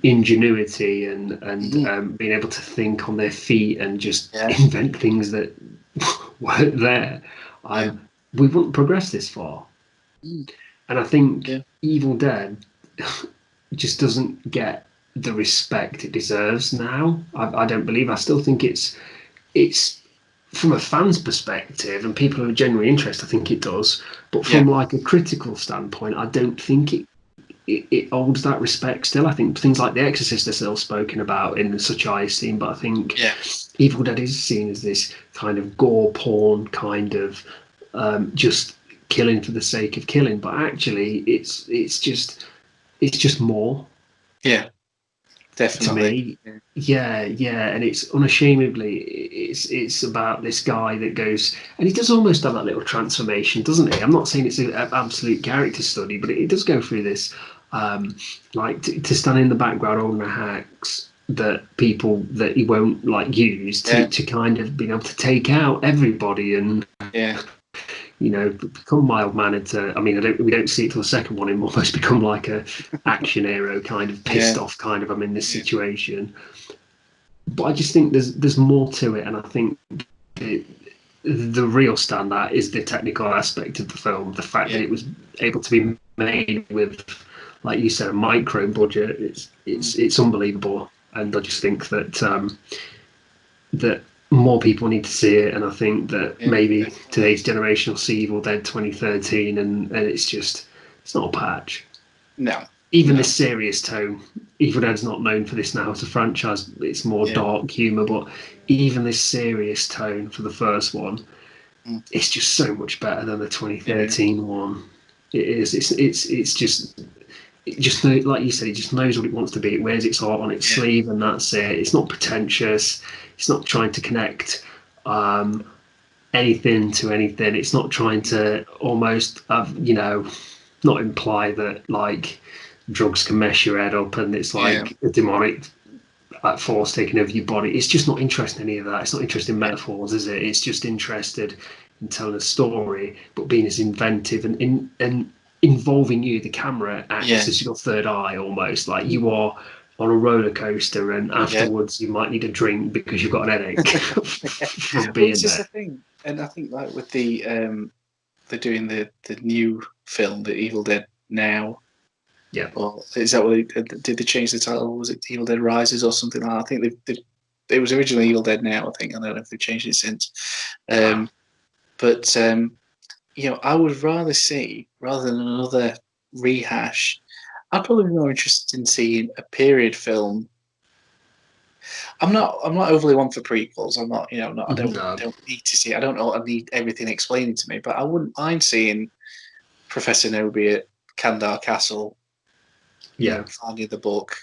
A: ingenuity and
B: mm,
A: being able to think on their feet and just
B: yeah,
A: invent things that weren't there,
B: yeah,
A: we wouldn't progress this far.
B: mm,
A: And I think
B: yeah,
A: Evil Dead just doesn't get the respect it deserves now. I don't believe. I still think it's from a fan's perspective and people who are genuinely interested. I think it does, but
B: yeah,
A: from like a critical standpoint, I don't think it holds that respect still. I think things like The Exorcist are still spoken about in such high esteem, but I think
B: yeah,
A: Evil Dead is seen as this kind of gore porn kind of just killing for the sake of killing. But actually, it's just more
B: yeah,
A: to
B: definitely.
A: me. Yeah, yeah, and it's unashamedly it's about this guy that goes, and he does almost have that little transformation, doesn't he? I'm not saying it's an absolute character study, but it does go through this, like to stand in the background holding the hacks that people that he won't like use
B: Yeah,
A: to kind of being able to take out everybody and
B: yeah,
A: become mild mannered. I mean, we don't see it till the second one. Him almost become like a action hero, kind of pissed
B: yeah,
A: off, kind of I'm in this
B: yeah,
A: situation. But I just think there's more to it, and I think it, the real standout is the technical aspect of the film. The fact that
B: yeah,
A: it was able to be made with, like you said, a micro budget.
B: mm,
A: It's unbelievable, and I just think that that more people need to see it, and I think that
B: yeah,
A: maybe
B: definitely.
A: today's generation will see Evil Dead 2013, and it's not a patch.
B: No,
A: Even
B: no,
A: this serious tone, Evil Dead's not known for this now as a franchise. It's more
B: yeah,
A: dark humour, but even this serious tone for the first one, it's just so much better than the 2013 one. It is. It's just. It just like you said, it just knows what it wants to be. It wears its heart on its sleeve, and that's it. It's not pretentious. It's not trying to connect anything to anything. It's not trying to almost, not imply that like drugs can mess your head up and it's like a demonic force taking over your body. It's just not interested in any of that. It's not interested in metaphors, is it? It's just interested in telling a story, but being as inventive and involving you. The camera acts as your third eye, almost like you are on a roller coaster, and afterwards you might need a drink because you've got an headache from being
B: Which is
A: there.
B: the thing, and I think like with the they're doing the new film, The Evil Dead Now.
A: Yeah.
B: Or is that what did they change the title? Was it Evil Dead Rises or something like that? I think it was originally Evil Dead Now. I think I don't know if they've changed it since. But I would rather see, rather than another rehash, I'd probably be more interested in seeing a period film. I'm not overly one for prequels. I'm not, I don't need to see it. I don't know. I need everything explaining to me, but I wouldn't mind seeing Professor Noby at Kandar Castle. Finding the book.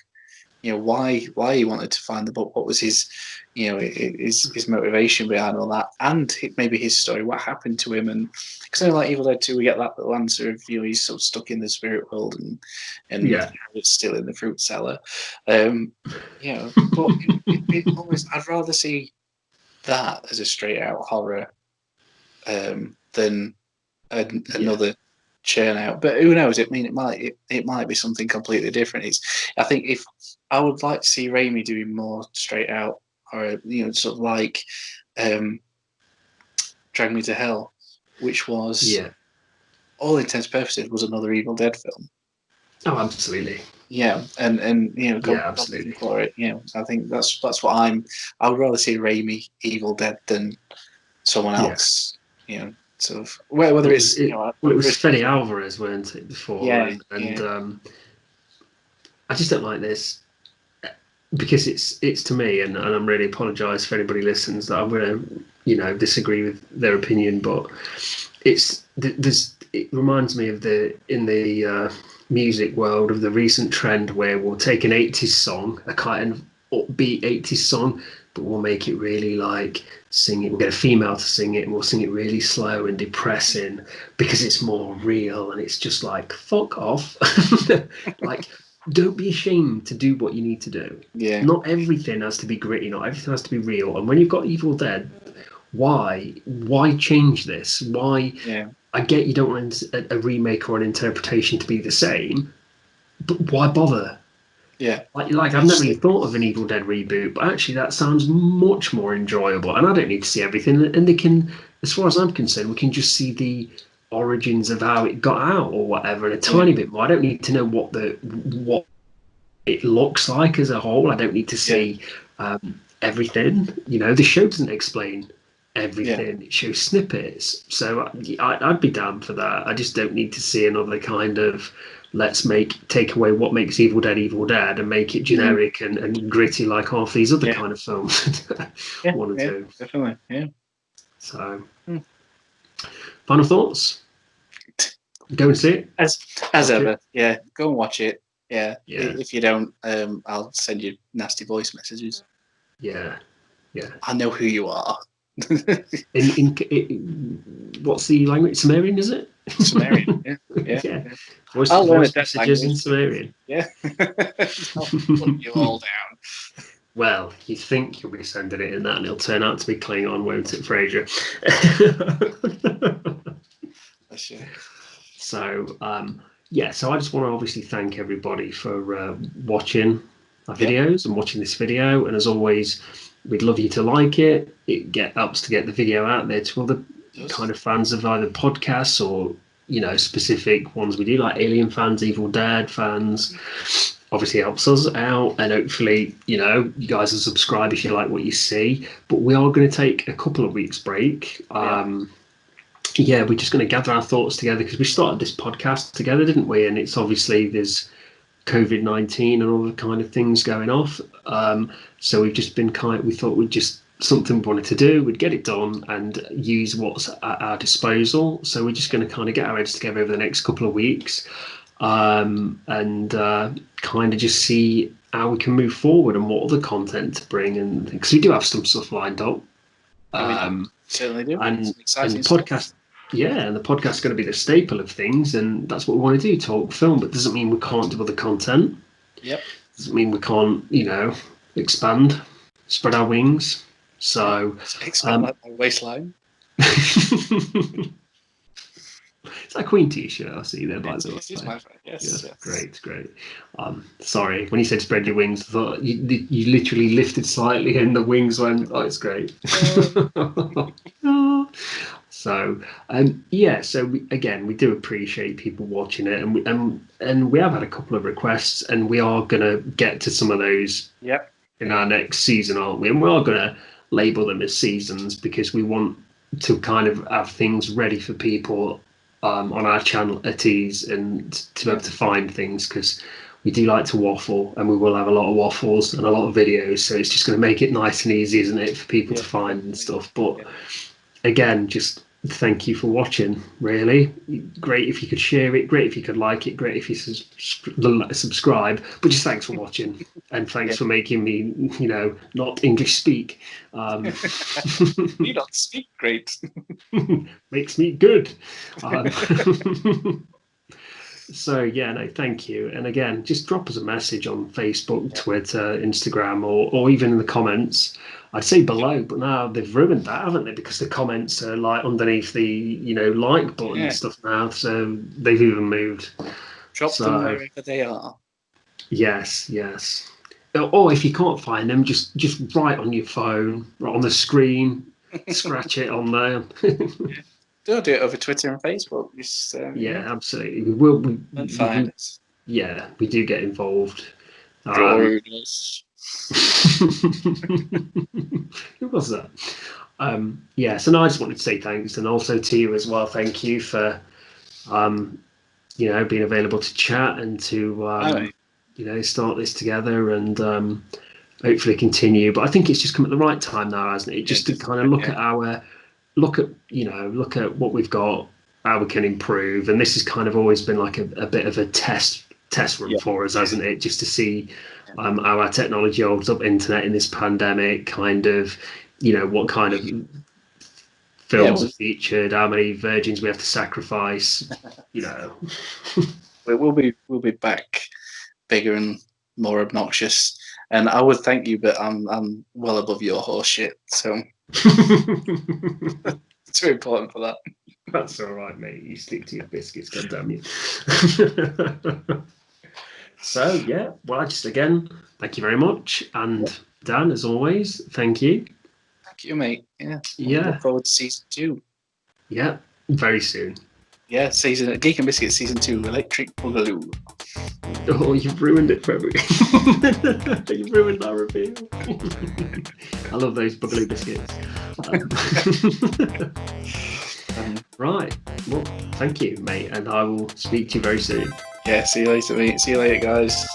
B: Why he wanted to find the book. What was his, his motivation behind all that, and maybe his story. What happened to him? And because like Evil Dead 2, we get that little answer of he's sort of stuck in the spirit world and it's still in the fruit cellar. But it always, I'd rather see that as a straight out horror than another churn out. But who knows? It might be something completely different. I think if I would like to see Raimi doing more straight out horror, sort of like Drag Me to Hell, which was all intents and purposes was another Evil Dead film.
A: Oh, absolutely.
B: Yeah, and
A: absolutely
B: for it. I think that's what I would rather see Raimi Evil Dead than someone else. Sort of whether
A: it was Fede Alvarez, weren't it, before? And I just don't like this because it's to me, and I'm really apologise if anybody listens that I'm going to disagree with their opinion, but it reminds me of in the music world of the recent trend where we'll take an 80s song, a kind of upbeat 80s song, but we'll make it really like sing it. We'll get a female to sing it, and we'll sing it really slow and depressing because it's more real. And it's just like, fuck off. Like, don't be ashamed to do what you need to do.
B: Yeah.
A: Not everything has to be gritty. Not everything has to be real. And when you've got Evil Dead, why change this? Why?
B: Yeah.
A: I get you don't want a remake or an interpretation to be the same, but why bother?
B: Yeah.
A: Like I've never really thought of an Evil Dead reboot, but actually that sounds much more enjoyable. And I don't need to see everything. And they can, as far as I'm concerned, we can just see the origins of how it got out or whatever, and a tiny bit more. I don't need to know what it looks like as a whole. I don't need to see everything. The show doesn't explain everything. It shows snippets. So I'd be down for that. I just don't need to see another kind of let's take away what makes Evil Dead and make it generic and gritty like half these other kind of films want to do.
B: Definitely, yeah.
A: So, final thoughts? Go and see it.
B: As ever, yeah. Go and watch it. Yeah. If you don't, I'll send you nasty voice messages.
A: Yeah.
B: I know who you are.
A: What's the language? Sumerian, is it?
B: Sumerian, yeah.
A: I'll voice messages in Sumerian.
B: Yeah. I'll put you all down.
A: Well, you think you'll be sending it in that, and it'll turn out to be Klingon, won't it, Fraser? So, so I just want to obviously thank everybody for watching our videos and watching this video. And as always, we'd love you to like it. It helps to get the video out there to other kind of fans of either podcasts or, specific ones we do, like Alien fans, Evil Dead fans. Obviously helps us out, and hopefully, you guys will subscribe if you like what you see. But we are going to take a couple of weeks break. We're just going to gather our thoughts together because we started this podcast together, didn't we? And it's obviously there's COVID-19 and all the kind of things going off. So we've just been we thought we'd just something we wanted to do, we'd get it done and use what's at our disposal. So we're just going to kind of get our heads together over the next couple of weeks, and kind of just see how we can move forward and what other content to bring. And because we do have some stuff lined up.
B: Certainly do.
A: And the
B: Stuff.
A: podcast, and the podcast is going to be the staple of things, and that's what we want to do, talk film, but doesn't mean we can't do other content.
B: Yep.
A: Doesn't mean we can't, expand, spread our wings. So
B: expand my waistline.
A: It's that Queen t-shirt I see there, by the way.
B: It's my friend. Yes.
A: Great. Sorry, when you said spread your wings, I thought you literally lifted slightly and the wings went, oh, it's great. So, so we do appreciate people watching it, and we have had a couple of requests, and we are going to get to some of those in our next season, aren't we? And we are going to label them as seasons because we want to kind of have things ready for people on our channel at ease and to be able to find things, because we do like to waffle, and we will have a lot of waffles and a lot of videos, so it's just going to make it nice and easy, isn't it, for people to find and stuff. But again, just thank you for watching. Really great if you could share it, great if you could like it, great if you subscribe, but just thanks for watching, and thanks for making me not English speak.
B: You don't speak great.
A: Makes me good. So thank you. And again, just drop us a message on Facebook, Twitter, Instagram, or even in the comments. I'd say below, but now they've ruined that, haven't they? Because the comments are like underneath the like button and stuff now. So they've even moved.
B: Drop them wherever they are.
A: Yes. Or if you can't find them, just write on your phone, right on the screen, scratch it on there.
B: Don't do it over Twitter and Facebook. Just,
A: absolutely. We will.
B: We find us.
A: Yeah, we do get involved.
B: Join us.
A: Who was that? So now I just wanted to say thanks, and also to you as well. Thank you for, being available to chat and to, start this together and hopefully continue. But I think it's just come at the right time now, hasn't it? Just to kind of look at what we've got, how we can improve, and this has kind of always been like a bit of a test run for us, hasn't it? Just to see how our technology holds up, internet in this pandemic, kind of, what kind of films are featured, how many virgins we have to sacrifice,
B: We'll be back bigger and more obnoxious, and I would thank you, but I'm well above your horse shit, so it's too important for that.
A: That's all right, mate. You stick to your biscuits, goddamn you. So again, thank you very much, and Dan, as always, thank you.
B: Thank you, mate. Look forward to season 2.
A: Yeah, very soon.
B: Yeah, Geek and Biscuits season 2, Electric Boogaloo.
A: Oh, you've ruined it for everyone. You've ruined that review. I love those Boogaloo biscuits. Right. Well, thank you, mate, and I will speak to you very soon.
B: Yeah, see you later, mate. See you later, guys.